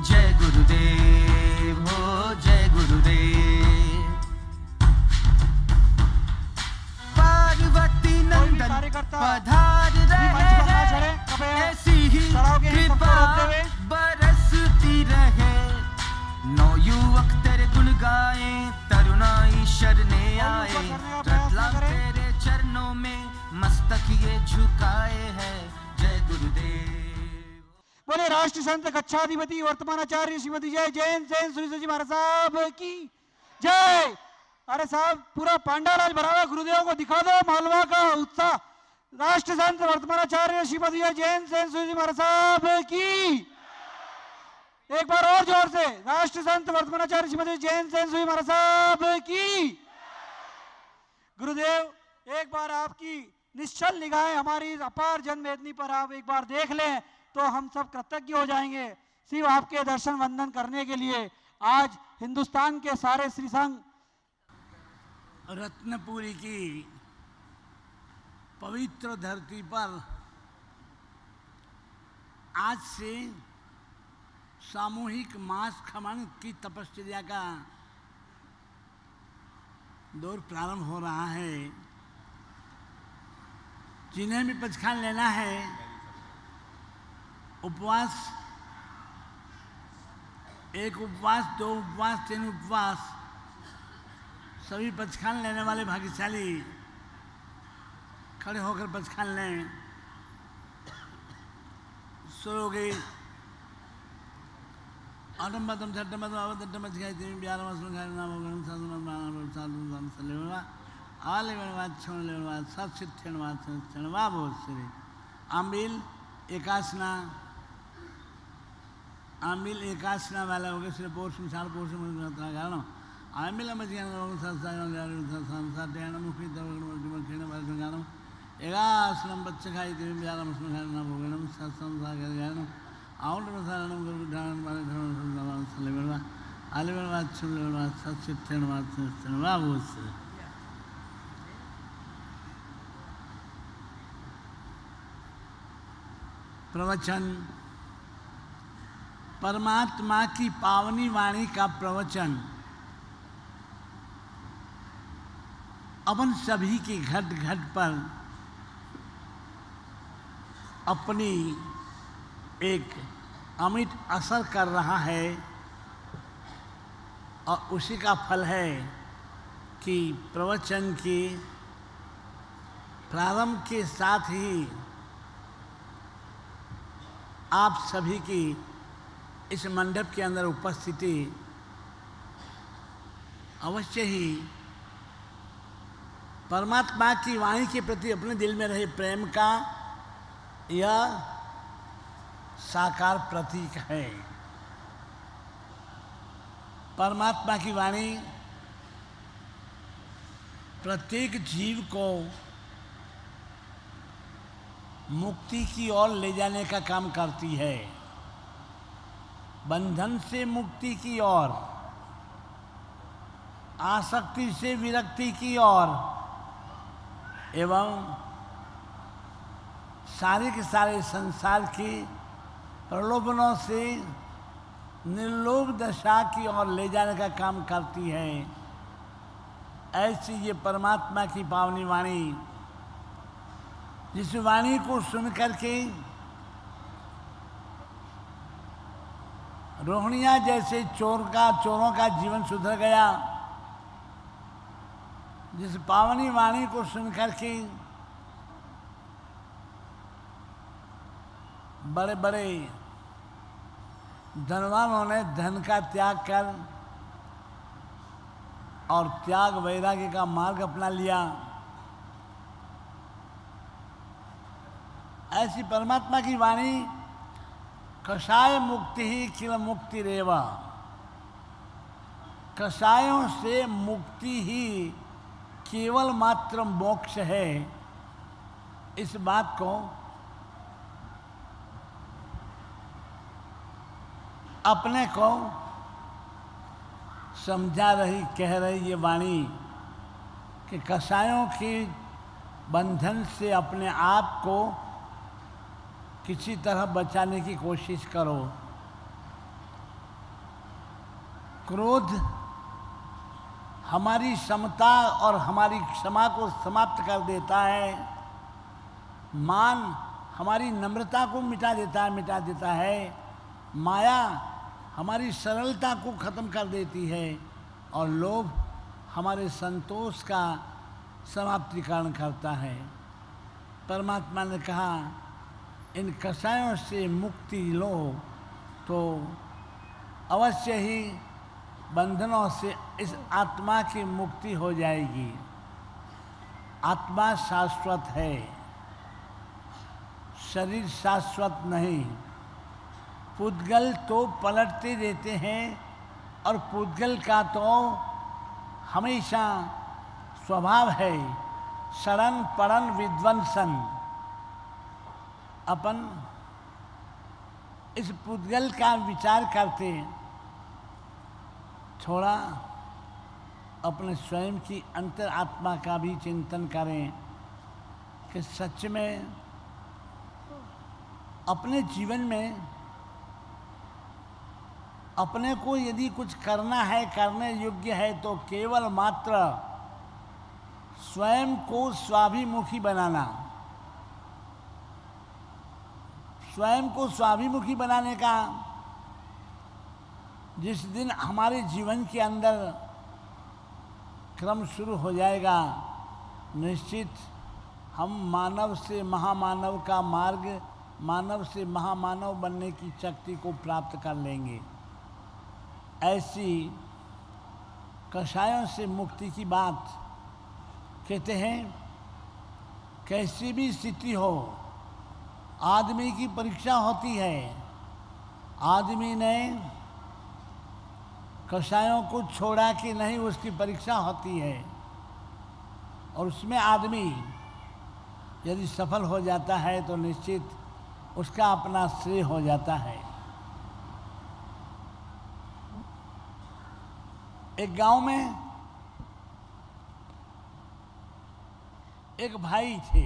जय गुरुदेव, हो जय गुरुदेव। पार्वती नंदन पधार रहे हैं, ऐसी ही कृपा बरसती रहे। नौ युवक तेरे गुण गाए, तरुणाई शरणे आए, रतला तेरे चरणों में मस्तक ये झुकाए हैं। जय गुरुदेव। बोले राष्ट्र संत कच्छाधिपति वर्तमानाचार्य श्रीमती जय जैन सेन सुरेश जी महाराज साहब की जय। अरे साहब पूरा पांडाराज भरा हुआ, गुरुदेव को दिखा दो मालवा का उत्साह। राष्ट्र संत वर्तमानाचार्य श्रीमती जय जैन सेन सुरेश जी महाराज साहब की एक बार और जोर से। राष्ट्र संत वर्तमानाचार्य श्रीमती जैन सेन सुरेश जी महाराज साहब की। गुरुदेव एक बार आपकी निश्चल निगाहें हमारी इस अपार जन्मवेदनी पर आप एक बार देख लें तो हम सब कृतज्ञ हो जाएंगे। सिर्फ आपके दर्शन वंदन करने के लिए आज हिंदुस्तान के सारे श्री संघ रत्नपुरी की पवित्र धरती पर आज से सामूहिक मास खमन की तपस्या का दौर प्रारंभ हो रहा है। जिन्हें भी पचखान लेना है, उपवास, एक उपवास, दो उपवास, तीन उपवास, सभी पचखान लेने वाले भाग्यशाली खड़े होकर पचखान लें। शुरू हो गई आटम बदम छठम बदम आवतम मचखाई तीन ब्याह मसलम खाई नाम गणम साधु नाम बाण साधु नाम सलेवा आले बनवाद छोड़ लेवाद सब सिद्धनवाद सिद्धनवा बहुत श्री आमिल एकासना, आमिल एकासना वाला हो गया सिर्फ पोषण साल पोषण में कारण आमिल मजियान लोग संस्थान ले संसार ध्यान मुखी दवगण खेण वाले संगानम एकासनम बच्चे खाई तीन ब्याह मसलम खाई नाम गणम संसार ज्ञानम आउट मसारणम गुरु ध्यान वाले धर्म संवाद सलेवा आले बनवाद छोड़ लेवाद सब सिद्धनवाद सिद्धनवा बहुत श्री। प्रवचन परमात्मा की पावनी वाणी का प्रवचन अपन सभी के घट घट पर अपनी एक अमिट असर कर रहा है और उसी का फल है कि प्रवचन के प्रारंभ के साथ ही आप सभी की इस मंडप के अंदर उपस्थिति अवश्य ही परमात्मा की वाणी के प्रति अपने दिल में रहे प्रेम का यह साकार प्रतीक है। परमात्मा की वाणी प्रत्येक जीव को मुक्ति की ओर ले जाने का काम करती है, बंधन से मुक्ति की ओर, आसक्ति से विरक्ति की ओर एवं सारे के सारे संसार की प्रलोभनों से निर्लोभ दशा की ओर ले जाने का काम करती है। ऐसी ये परमात्मा की पावनी वाणी, जिस वाणी को सुन करके रोहणिया जैसे चोरों का जीवन सुधर गया, जिस पावनी वाणी को सुन करके बड़े बड़े धनवानों ने धन का त्याग कर और त्याग वैराग्य का मार्ग अपना लिया, ऐसी परमात्मा की वाणी कषाय मुक्ति ही किल मुक्ति रेवा, कषायों से मुक्ति ही केवल मात्र मोक्ष है। इस बात को अपने को समझा रही, कह रही ये वाणी कि कषायों के बंधन से अपने आप को किसी तरह बचाने की कोशिश करो। क्रोध हमारी समता और हमारी क्षमा को समाप्त कर देता है, मान हमारी नम्रता को मिटा देता है, माया हमारी सरलता को खत्म कर देती है और लोभ हमारे संतोष का समाप्तिकरण करता है। परमात्मा ने कहा इन कषायों से मुक्ति लो तो अवश्य ही बंधनों से इस आत्मा की मुक्ति हो जाएगी। आत्मा शाश्वत है, शरीर शाश्वत नहीं। पुद्गल तो पलटते रहते हैं और पुद्गल का तो हमेशा स्वभाव है शरण परण विध्वंसन। अपन इस पुद्गल का विचार करते थोड़ा अपने स्वयं की अंतर आत्मा का भी चिंतन करें कि सच में अपने जीवन में अपने को यदि कुछ करना है, करने योग्य है तो केवल मात्र स्वयं को स्वाभिमुखी बनाना। स्वयं को स्वाभिमुखी बनाने का जिस दिन हमारे जीवन के अंदर क्रम शुरू हो जाएगा, निश्चित हम मानव से महामानव का मार्ग, मानव से महामानव बनने की शक्ति को प्राप्त कर लेंगे। ऐसी कषायों से मुक्ति की बात कहते हैं। कैसी भी स्थिति हो, आदमी की परीक्षा होती है। आदमी ने कषायों को छोड़ा कि नहीं, उसकी परीक्षा होती है और उसमें आदमी यदि सफल हो जाता है तो निश्चित उसका अपना श्रेय हो जाता है। एक गांव में एक भाई थे,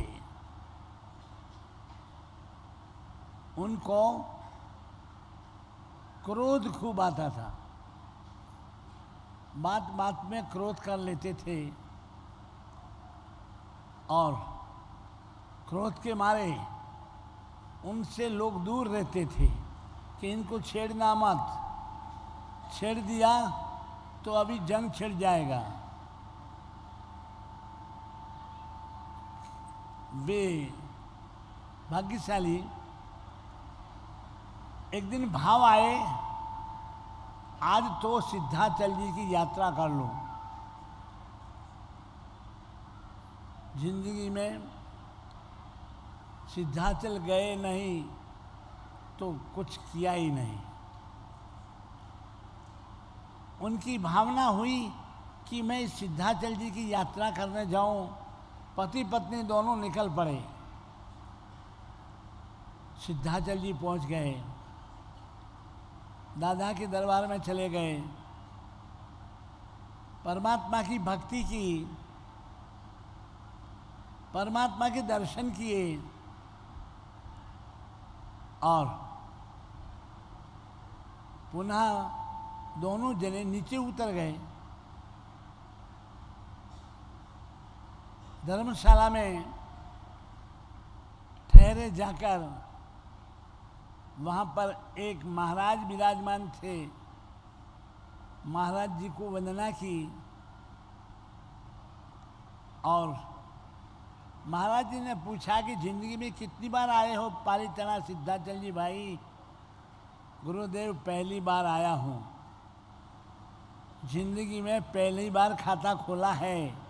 उनको क्रोध खूब आता था, बात बात में क्रोध कर लेते थे और क्रोध के मारे उनसे लोग दूर रहते थे कि इनको छेड़ना मत, छेड़ दिया तो अभी जंग छिड़ जाएगा। वे भाग्यशाली, एक दिन भाव आए आज तो सिद्धाचल जी की यात्रा कर लो। जिंदगी में सिद्धाचल गए नहीं तो कुछ किया ही नहीं। उनकी भावना हुई कि मैं इस सिद्धाचल जी की यात्रा करने जाऊं। पति पत्नी दोनों निकल पड़े, सिद्धाचल जी पहुंच गए, दादा के दरबार में चले गए, परमात्मा की भक्ति की, परमात्मा के दर्शन किए और पुनः दोनों जने नीचे उतर गए। धर्मशाला में ठहरे जाकर वहाँ पर एक महाराज विराजमान थे। महाराज जी को वंदना की और महाराज जी ने पूछा कि जिंदगी में कितनी बार आए हो पालीताना सिद्धाचल जी भाई? गुरुदेव पहली बार आया हूँ, जिंदगी में पहली बार खाता खोला है।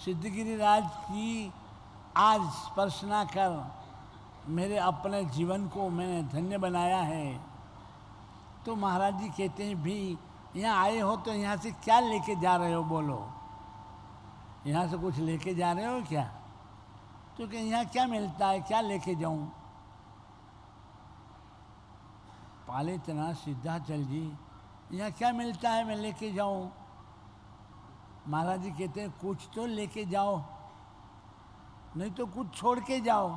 सिद्धगिरिराज की आज स्पर्शना कर मेरे अपने जीवन को मैंने धन्य बनाया है। तो महाराज जी कहते हैं भी यहाँ आए हो तो यहाँ से क्या लेके जा रहे हो बोलो? यहाँ से कुछ लेके जा रहे हो क्या? तो कि यहाँ क्या मिलता है, क्या लेके जाऊँ? पालीताना सिद्धाचल जी, यहाँ क्या मिलता है मैं लेके जाऊँ? महाराज जी कहते हैं कुछ तो लेके जाओ, नहीं तो कुछ छोड़ के जाओ।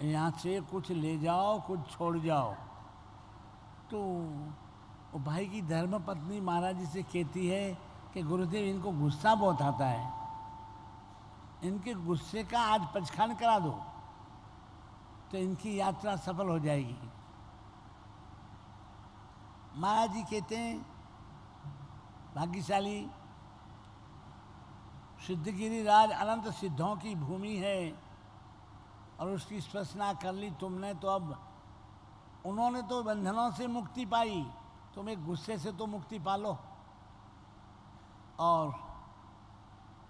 यहाँ से कुछ ले जाओ, कुछ छोड़ जाओ। तो वो भाई की धर्म पत्नी महाराज जी से कहती है कि गुरुदेव इनको गुस्सा बहुत आता है, इनके गुस्से का आज पचखान करा दो तो इनकी यात्रा सफल हो जाएगी। महाराज जी कहते हैं भाग्यशाली, सिद्धगिरिराज अनंत सिद्धों की भूमि है और उसकी स्पर्शना कर ली तुमने तो अब उन्होंने तो बंधनों से मुक्ति पाई, तुम एक गुस्से से तो मुक्ति पालो। और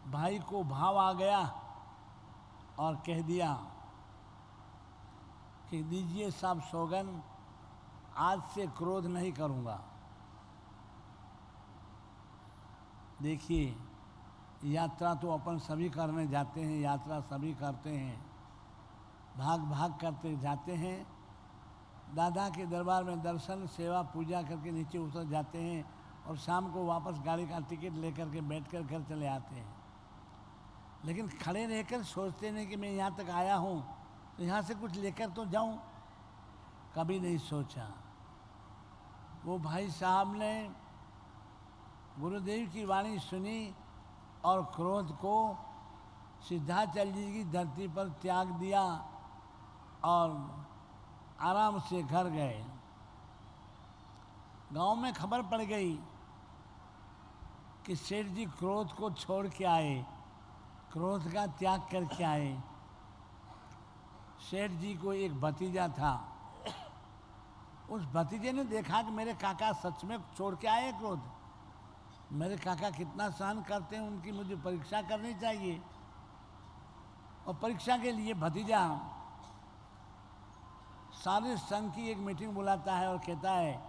भाई को भाव आ गया और कह दिया कि दीजिए साहब सौगन, आज से क्रोध नहीं करूँगा। देखिए यात्रा तो अपन सभी करने जाते हैं, यात्रा सभी करते हैं, भाग भाग करते जाते हैं। दादा के दरबार में दर्शन सेवा पूजा करके नीचे उतर जाते हैं और शाम को वापस गाड़ी का टिकट लेकर के बैठ कर घर चले आते हैं। लेकिन खड़े रहकर सोचते नहीं कि मैं यहाँ तक आया हूँ तो यहाँ से कुछ लेकर तो जाऊँ, कभी नहीं सोचा। वो भाई साहब ने गुरुदेव की वाणी सुनी और क्रोध को सिद्धाचल जी की धरती पर त्याग दिया और आराम से घर गए। गांव में खबर पड़ गई कि सेठ जी क्रोध को छोड़ के आए, क्रोध का त्याग करके आए। सेठ जी को एक भतीजा था, उस भतीजे ने देखा कि मेरे काका सच में छोड़ के आए क्रोध, मेरे काका कितना सहन करते हैं, उनकी मुझे परीक्षा करनी चाहिए। और परीक्षा के लिए भतीजा सारे संघ की एक मीटिंग बुलाता है और कहता है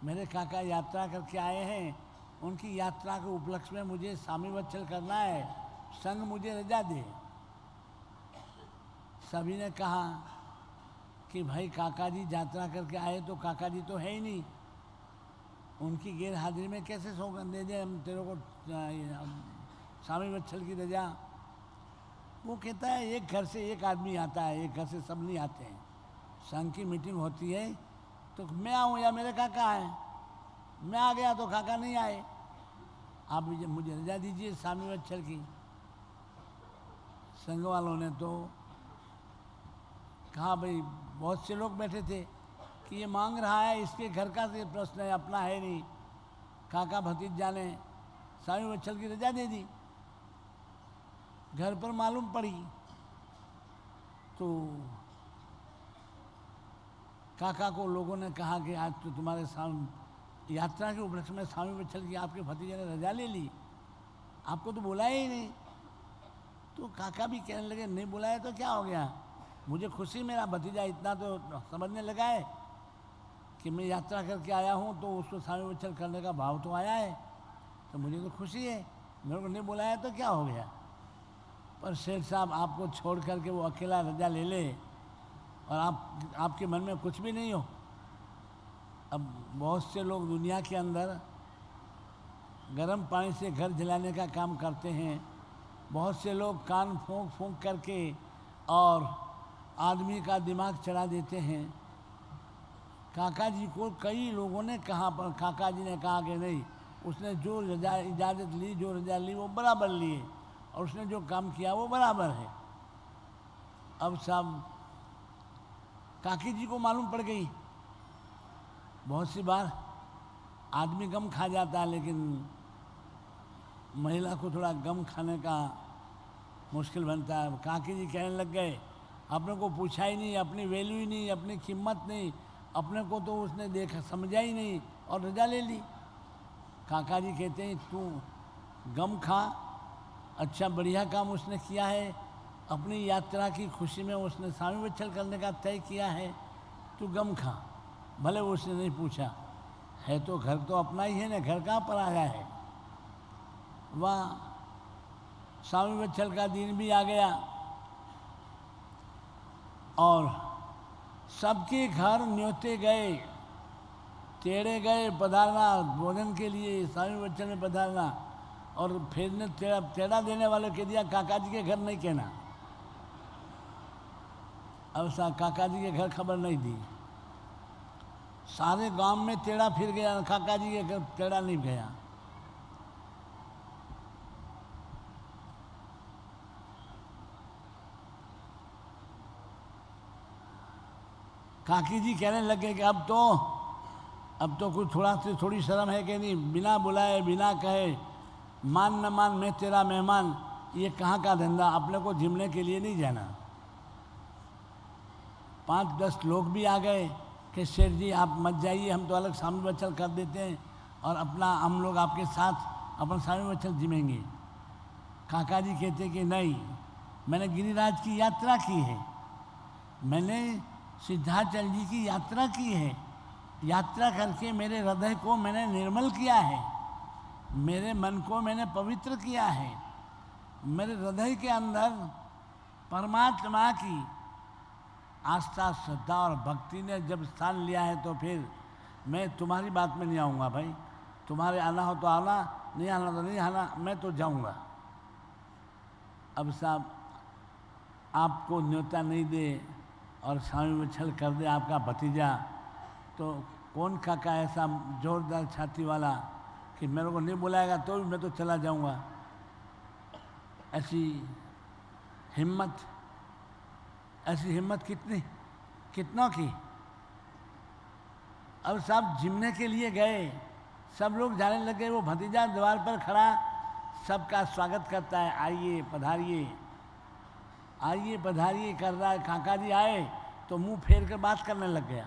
मेरे काका यात्रा करके आए हैं, उनकी यात्रा के उपलक्ष्य में मुझे स्वामी वत्सल करना है, संघ मुझे रजा दे। सभी ने कहा कि भाई काका जी यात्रा करके आए तो काका जी तो है ही नहीं, उनकी गैर हाजिरी में कैसे सौगंध दे दे हम तेरे को स्वामी वत्सल की रजा। वो कहता है एक घर से एक आदमी आता है, एक घर से सब नहीं आते हैं। संघ की मीटिंग होती है तो मैं आऊँ या मेरे काका आए, मैं आ गया तो काका नहीं आए, आप मुझे रजा दीजिए स्वामी वत्सल की। संघ वालों ने तो कहा भाई, बहुत से लोग बैठे थे कि ये मांग रहा है, इसके घर का ये प्रश्न है, अपना है नहीं। काका भतीजा ने स्वामी वत्सल की रजा दे दी। घर पर मालूम पड़ी तो काका को लोगों ने कहा कि आज तो तुम्हारे यात्रा के उपलक्ष्य में स्वामी वत्सल की आपके भतीजे ने रजा ले ली, आपको तो बुलाया ही नहीं। तो काका भी कहने लगे, नहीं बुलाया तो क्या हो गया, मुझे खुशी, मेरा भतीजा इतना तो समझने लगा है कि मैं यात्रा करके आया हूँ तो उसको स्वामी वत्सल करने का भाव तो आया है, तो मुझे तो खुशी है, मेरे को नहीं बुलाया तो क्या हो गया। पर शेठ साहब, आपको छोड़ करके वो अकेला रजा ले ले और आपके मन में कुछ भी नहीं हो। अब बहुत से लोग दुनिया के अंदर गर्म पानी से घर जलाने का काम करते हैं, बहुत से लोग कान फूंक फूंक करके और आदमी का दिमाग चढ़ा देते हैं। काका जी को कई लोगों ने कहा, पर काका जी ने कहा कि नहीं, उसने जो इजाज़त ली, जो रजा ली वो बराबर लिए, और उसने जो काम किया वो बराबर है। अब साहब काकी जी को मालूम पड़ गई। बहुत सी बार आदमी गम खा जाता है, लेकिन महिला को थोड़ा गम खाने का मुश्किल बनता है। काकी जी कहने लग गए, अपने को पूछा ही नहीं, अपनी वैल्यू ही नहीं, अपनी कीमत नहीं, अपने को तो उसने देखा समझा ही नहीं और रजा ले ली। काका जी कहते हैं, तू गम खा, अच्छा बढ़िया काम उसने किया है, अपनी यात्रा की खुशी में उसने स्वामी वत्सल करने का तय किया है, तू गम खा। भले उसने नहीं पूछा, है तो घर तो अपना ही है ना, घर कहाँ पर आया है। वह स्वामी वत्सल का दिन भी आ गया और सबके घर न्योते गए, तेड़े गए पधारना भोजन के लिए, स्वामी वत्सल में पधारना। और फिर ने तेड़ा देने वाले कह दिया, काका जी के घर नहीं कहना। अब काका जी के घर खबर नहीं दी, सारे गांव में तेड़ा फिर गया, काका जी के घर तेड़ा नहीं गया। काकी जी कहने लगे कि अब तो कुछ थोड़ी शर्म है कि नहीं, बिना बुलाए बिना कहे मान न मान मैं तेरा मेहमान, ये कहाँ का धंधा, अपने को झिमने के लिए नहीं जाना। 5-10 लोग भी आ गए कि शेठ जी आप मत जाइए, हम तो अलग स्वामी वत्सल कर देते हैं और अपना हम लोग आपके साथ अपन स्वामी वत्सल जिमेंगे। काका जी कहते कि नहीं, मैंने गिरिराज की यात्रा की है, मैंने सिद्धाचल जी की यात्रा की है, यात्रा करके मेरे हृदय को मैंने निर्मल किया है, मेरे मन को मैंने पवित्र किया है, मेरे हृदय के अंदर परमात्मा की आस्था श्रद्धा और भक्ति ने जब स्थान लिया है, तो फिर मैं तुम्हारी बात में नहीं आऊँगा भाई, तुम्हारे आना हो तो आना, नहीं आना तो नहीं आना, मैं तो जाऊँगा। अब साहब आपको न्योता नहीं दे और स्वामी वत्सल कर दे आपका भतीजा, तो कौन काका ऐसा जोरदार छाती वाला कि मेरे को नहीं बुलाएगा तो भी मैं तो चला जाऊंगा। ऐसी हिम्मत कितनों की। अब सब जिमने के लिए गए, सब लोग जाने लगे, वो भतीजा द्वार पर खड़ा सबका स्वागत करता है, आइए पधारिए, आइए पधारिए कर रहा है। काका जी आए तो मुंह फेर कर बात करने लग गया।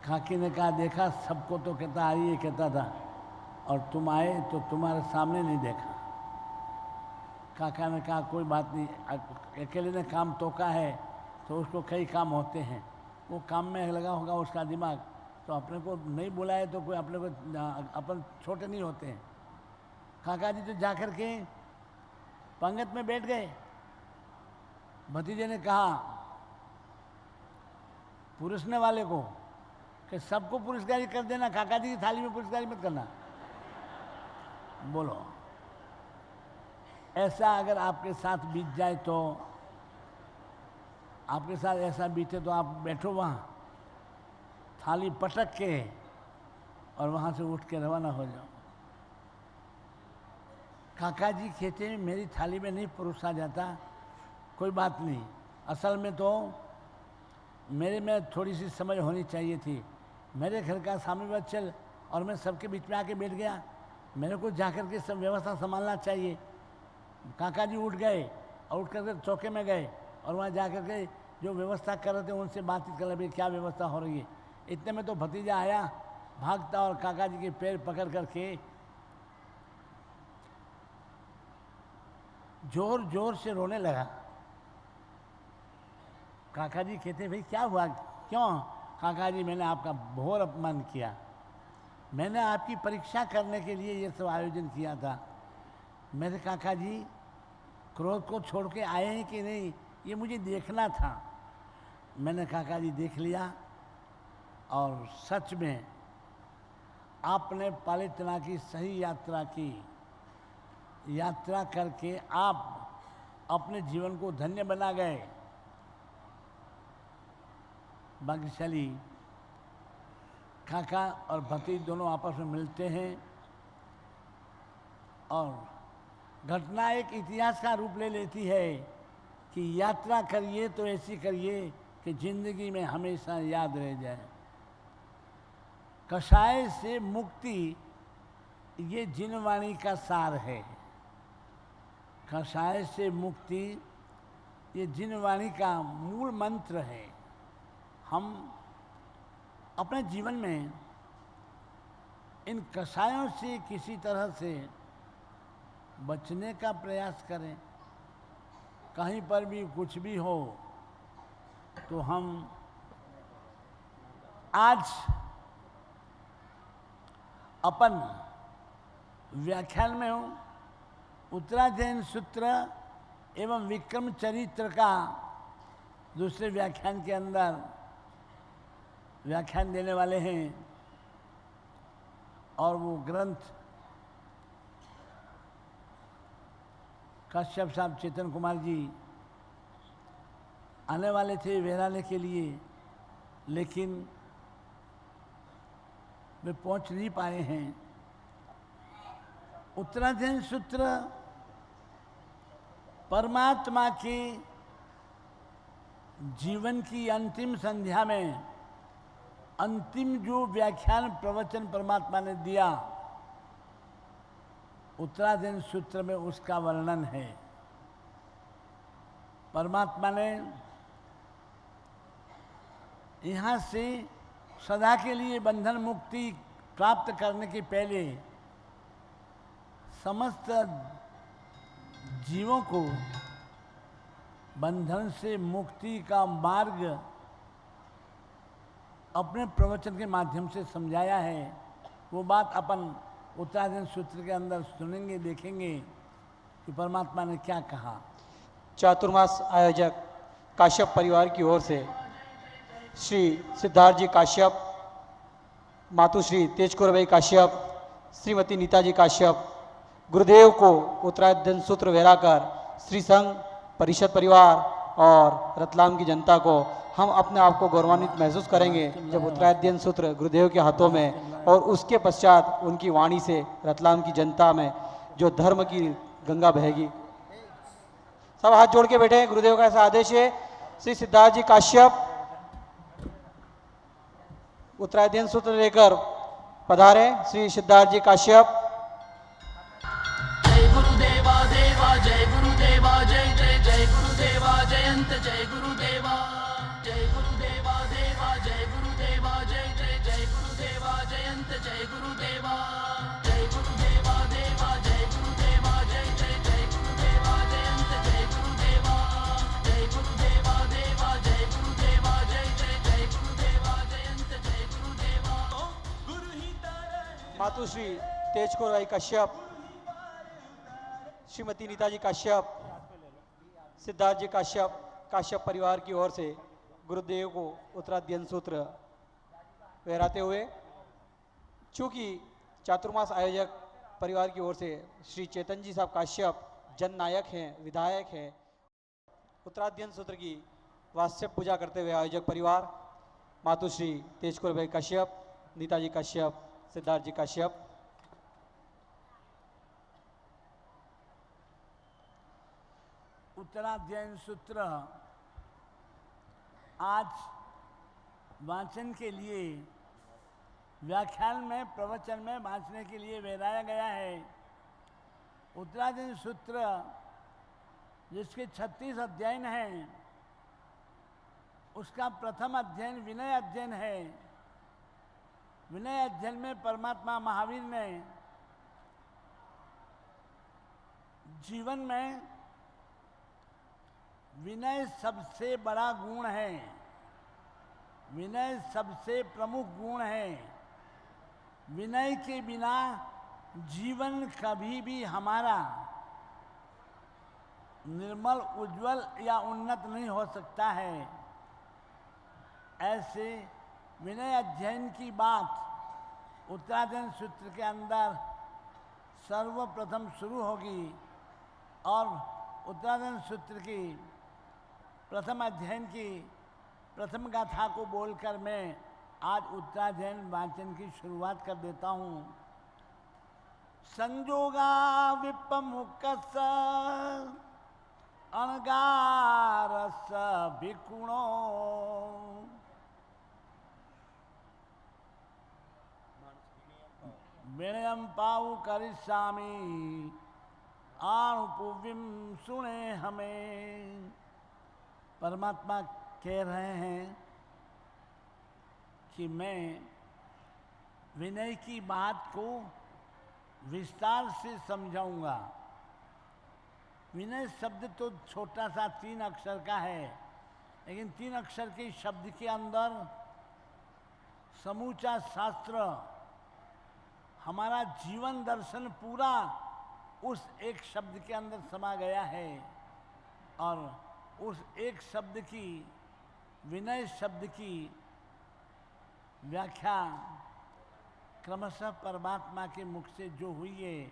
काकी ने कहा, देखा सबको तो कहता आइए कहता था, और तुम आए तो तुम्हारे सामने नहीं देखा। काका ने कहा कोई बात नहीं, अकेले ने काम तोका है तो उसको कई काम होते हैं, वो काम में लगा होगा उसका दिमाग, तो अपने को नहीं बुलाए तो कोई अपने को अपन छोटे नहीं होते हैं। काका जी तो जाकर के पंगत में बैठ गए। भतीजे ने कहा पुरुषने वाले को कि सबको पुरस्कारी कर देना, काका जी की थाली में पुरस्कारी मत करना। बोलो, ऐसा अगर आपके साथ बीत जाए तो आपके साथ ऐसा बीते तो आप बैठो वहाँ, थाली पटक के और वहाँ से उठ के रवाना हो जाओ। काका जी कहते हैं मेरी थाली में नहीं परोसा जाता, कोई बात नहीं। असल में तो मेरे में थोड़ी सी समझ होनी चाहिए थी। मेरे घर का सामने चल और मैं सबके बीच में आके बैठ गया, मेरे को जाकर के सब व्यवस्था संभालना चाहिए। काका जी उठ गए और उठ करके चौके में गए और वहाँ जा कर के जो व्यवस्था कर रहे थे उनसे बातचीत कर रहे क्या व्यवस्था हो रही है। इतने में तो भतीजा आया भागता और काका जी के पैर पकड़ करके जोर जोर से रोने लगा। काका जी कहते भाई क्या हुआ, क्यों? काका जी मैंने आपका घोर अपमान किया, मैंने आपकी परीक्षा करने के लिए ये सब आयोजन किया था। मेरे काका जी क्रोध को छोड़ के आए हैं कि नहीं ये मुझे देखना था। मैंने काका जी देख लिया और सच में आपने पालितना की सही यात्रा की, यात्रा करके आप अपने जीवन को धन्य बना गए। भाग्यशाली काका और भतीज दोनों आपस में मिलते हैं और घटना एक इतिहास का रूप ले लेती है कि यात्रा करिए तो ऐसी करिए कि जिंदगी में हमेशा याद रह जाए। कषाय से मुक्ति ये जिनवाणी का सार है। कषाय से मुक्ति ये जिनवाणी का मूल मंत्र है। हम अपने जीवन में इन कषायों से किसी तरह से बचने का प्रयास करें। कहीं पर भी कुछ भी हो तो हम आज अपन व्याख्यान में हूँ उत्तराध्ययन सूत्र एवं विक्रम चरित्र का दूसरे व्याख्यान के अंदर व्याख्यान देने वाले हैं और वो ग्रंथ कश्यप साहब चेतन कुमार जी आने वाले थे वेराने के लिए, लेकिन वे पहुंच नहीं पाए हैं। उत्तराध्ययन सूत्र परमात्मा के जीवन की अंतिम संध्या में अंतिम जो व्याख्यान प्रवचन परमात्मा ने दिया, उत्तराध्ययन सूत्र में उसका वर्णन है। परमात्मा ने यहाँ से सदा के लिए बंधन मुक्ति प्राप्त करने के पहले समस्त जीवों को बंधन से मुक्ति का मार्ग अपने प्रवचन के माध्यम से समझाया है। वो बात अपन उत्तराध्ययन सूत्र के अंदर सुनेंगे, देखेंगे कि परमात्मा ने क्या कहा। चातुर्मास आयोजक काश्यप परिवार की ओर से श्री सिद्धार्थ जी काश्यप, मातुश्री तेजकुरबाई काश्यप, श्रीमती नीताजी काश्यप, गुरुदेव को उत्तराध्ययन सूत्र वेराकर श्री संघ परिषद परिवार और रतलाम की जनता को हम अपने आप को गौरवान्वित महसूस करेंगे जब उत्तराध्ययन सूत्र गुरुदेव के हाथों में और उसके पश्चात उनकी वाणी से रतलाम की जनता में जो धर्म की गंगा बहेगी। सब हाथ जोड़ के बैठे। गुरुदेव का ऐसा आदेश है। श्री सिद्धार्थ जी काश्यप उत्तराध्ययन सूत्र लेकर पधारे। श्री सिद्धार्थ जी काश्यप। जय गुरुदेवा देवा, जय गुरुदेवा, जय जय जय गुरुदेवा, जयंत जय गुरुदेवा, जय गुरुदेवा देवा, जय गुरुदेवा, जय जय जय गुरुदेवा, जयंत जय गुरुदेवा, जय गुरुदेवा देवा, जय गुरुदेवा, जय जय जय गुरुदेवा, जयंत जय गुरुदेवा, जय गुरुदेवा देवा, जय गुरुदेवा, जय जय जय गुरुदेवा, जयंत जय गुरुदेवा। मातुश्री तेजकुरबाई काश्यप, श्रीमती नीताजी काश्यप, सिद्धार्थ जी काश्यप, काश्यप परिवार की ओर से गुरुदेव को उत्तराध्ययन सूत्र वेराते हुए, चूँकि चातुर्मास आयोजक परिवार की ओर से श्री चेतन जी साहब काश्यप जननायक हैं, विधायक हैं, उत्तराध्ययन सूत्र की वात्स्य पूजा करते हुए आयोजक परिवार मातुश्री तेजकुरभाई काश्यप, नीताजी काश्यप, सिद्धार्थ जी काश्यप। उत्तराध्ययन सूत्र आज वाचन के लिए व्याख्यान में प्रवचन में वांचने के लिए भेजाया गया है। उत्तराध्ययन सूत्र जिसके 36 अध्ययन हैं, उसका प्रथम अध्ययन विनय अध्ययन है। विनय अध्ययन में परमात्मा महावीर ने जीवन में विनय सबसे बड़ा गुण है, विनय सबसे प्रमुख गुण है। विनय के बिना जीवन कभी भी हमारा निर्मल, उज्जवल या उन्नत नहीं हो सकता है। ऐसे विनय अध्ययन की बात उत्तराध्ययन सूत्र के अंदर सर्वप्रथम शुरू होगी और उत्तराध्ययन सूत्र की प्रथम अध्ययन की प्रथम गाथा को बोलकर मैं आज उत्तराध्ययन वाचन की शुरुआत कर देता हूँ। संजोगा विपमुखस अणगारस भिकुणो विनयम पाऊ करिष्यामि आणुपुविम सुने हमें। परमात्मा कह रहे हैं कि मैं विनय की बात को विस्तार से समझाऊंगा। विनय शब्द तो छोटा सा 3 अक्षर का है, लेकिन 3 अक्षर के शब्द के अंदर समूचा शास्त्र, हमारा जीवन दर्शन पूरा उस एक शब्द के अंदर समा गया है। और उस एक शब्द की, विनय शब्द की व्याख्या क्रमशः परमात्मा के मुख से जो हुई है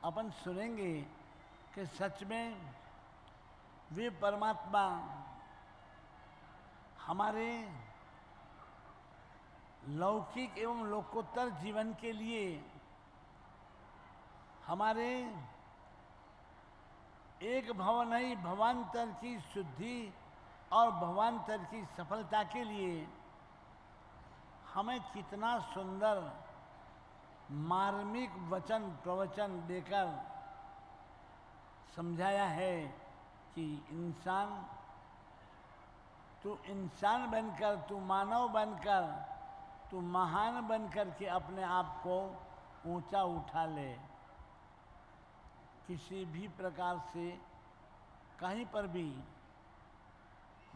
अपन सुनेंगे कि सच में वे परमात्मा हमारे लौकिक एवं लोकोत्तर जीवन के लिए, हमारे एक भव नहीं भवांतर की शुद्धि और भवांतर की सफलता के लिए हमें कितना सुंदर मार्मिक वचन प्रवचन देकर समझाया है कि तू इंसान बनकर, तू मानव बनकर, तू महान बनकर के अपने आप को ऊंचा उठा ले। किसी भी प्रकार से कहीं पर भी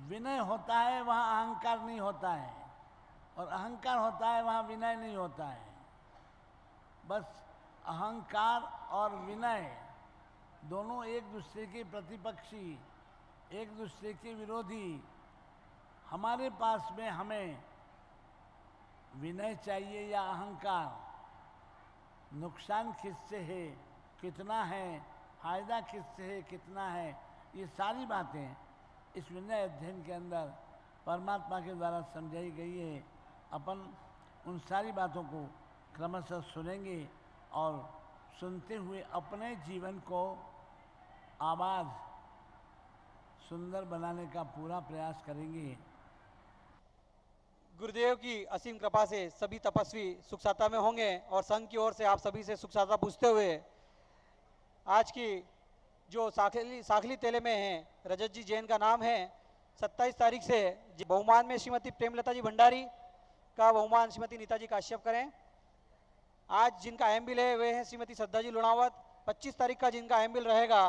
विनय होता है वहाँ अहंकार नहीं होता है, और अहंकार होता है वहाँ विनय नहीं होता है। बस अहंकार और विनय दोनों एक दूसरे के प्रतिपक्षी, एक दूसरे के विरोधी। हमारे पास में हमें विनय चाहिए या अहंकार, नुकसान किससे है, कितना है, फायदा किससे है, कितना है, ये सारी बातें इस विनय अध्ययन के अंदर परमात्मा के द्वारा समझाई गई है। अपन उन सारी बातों को क्रमशः सुनेंगे और सुनते हुए अपने जीवन को आबाद सुंदर बनाने का पूरा प्रयास करेंगे। गुरुदेव की असीम कृपा से सभी तपस्वी सुख साता में होंगे और संघ की ओर से आप सभी से सुख साता पूछते हुए आज की जो साखली तेले में है रजत जी जैन का नाम है, 27 तारीख से बहुमान में श्रीमती प्रेमलता जी भंडारी का बहुमान श्रीमती नीताजी काश्यप करें। आज जिनका एमबिल है वे हैं श्रीमती श्रद्धा जी लुणावत। 25 तारीख का जिनका एमबिल रहेगा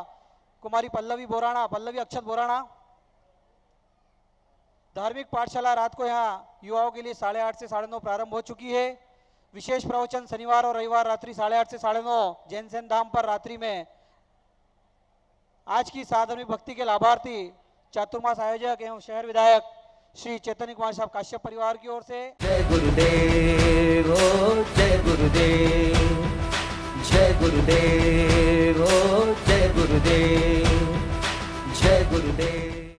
कुमारी पल्लवी अक्षत बोराणा। धार्मिक पाठशाला रात को यहाँ युवाओं के लिए 8:30 से 9:30 प्रारंभ हो चुकी है। विशेष प्रवचन शनिवार और रविवार रात्रि 8:30 से 9:30 जैनसेन धाम पर रात्रि में। आज की साधर्मिक भक्ति के लाभार्थी चातुर्मास आयोजक एवं शहर विधायक श्री चैतन्य कुमार साहब काश्यप परिवार की ओर से। जय गुरुदेव।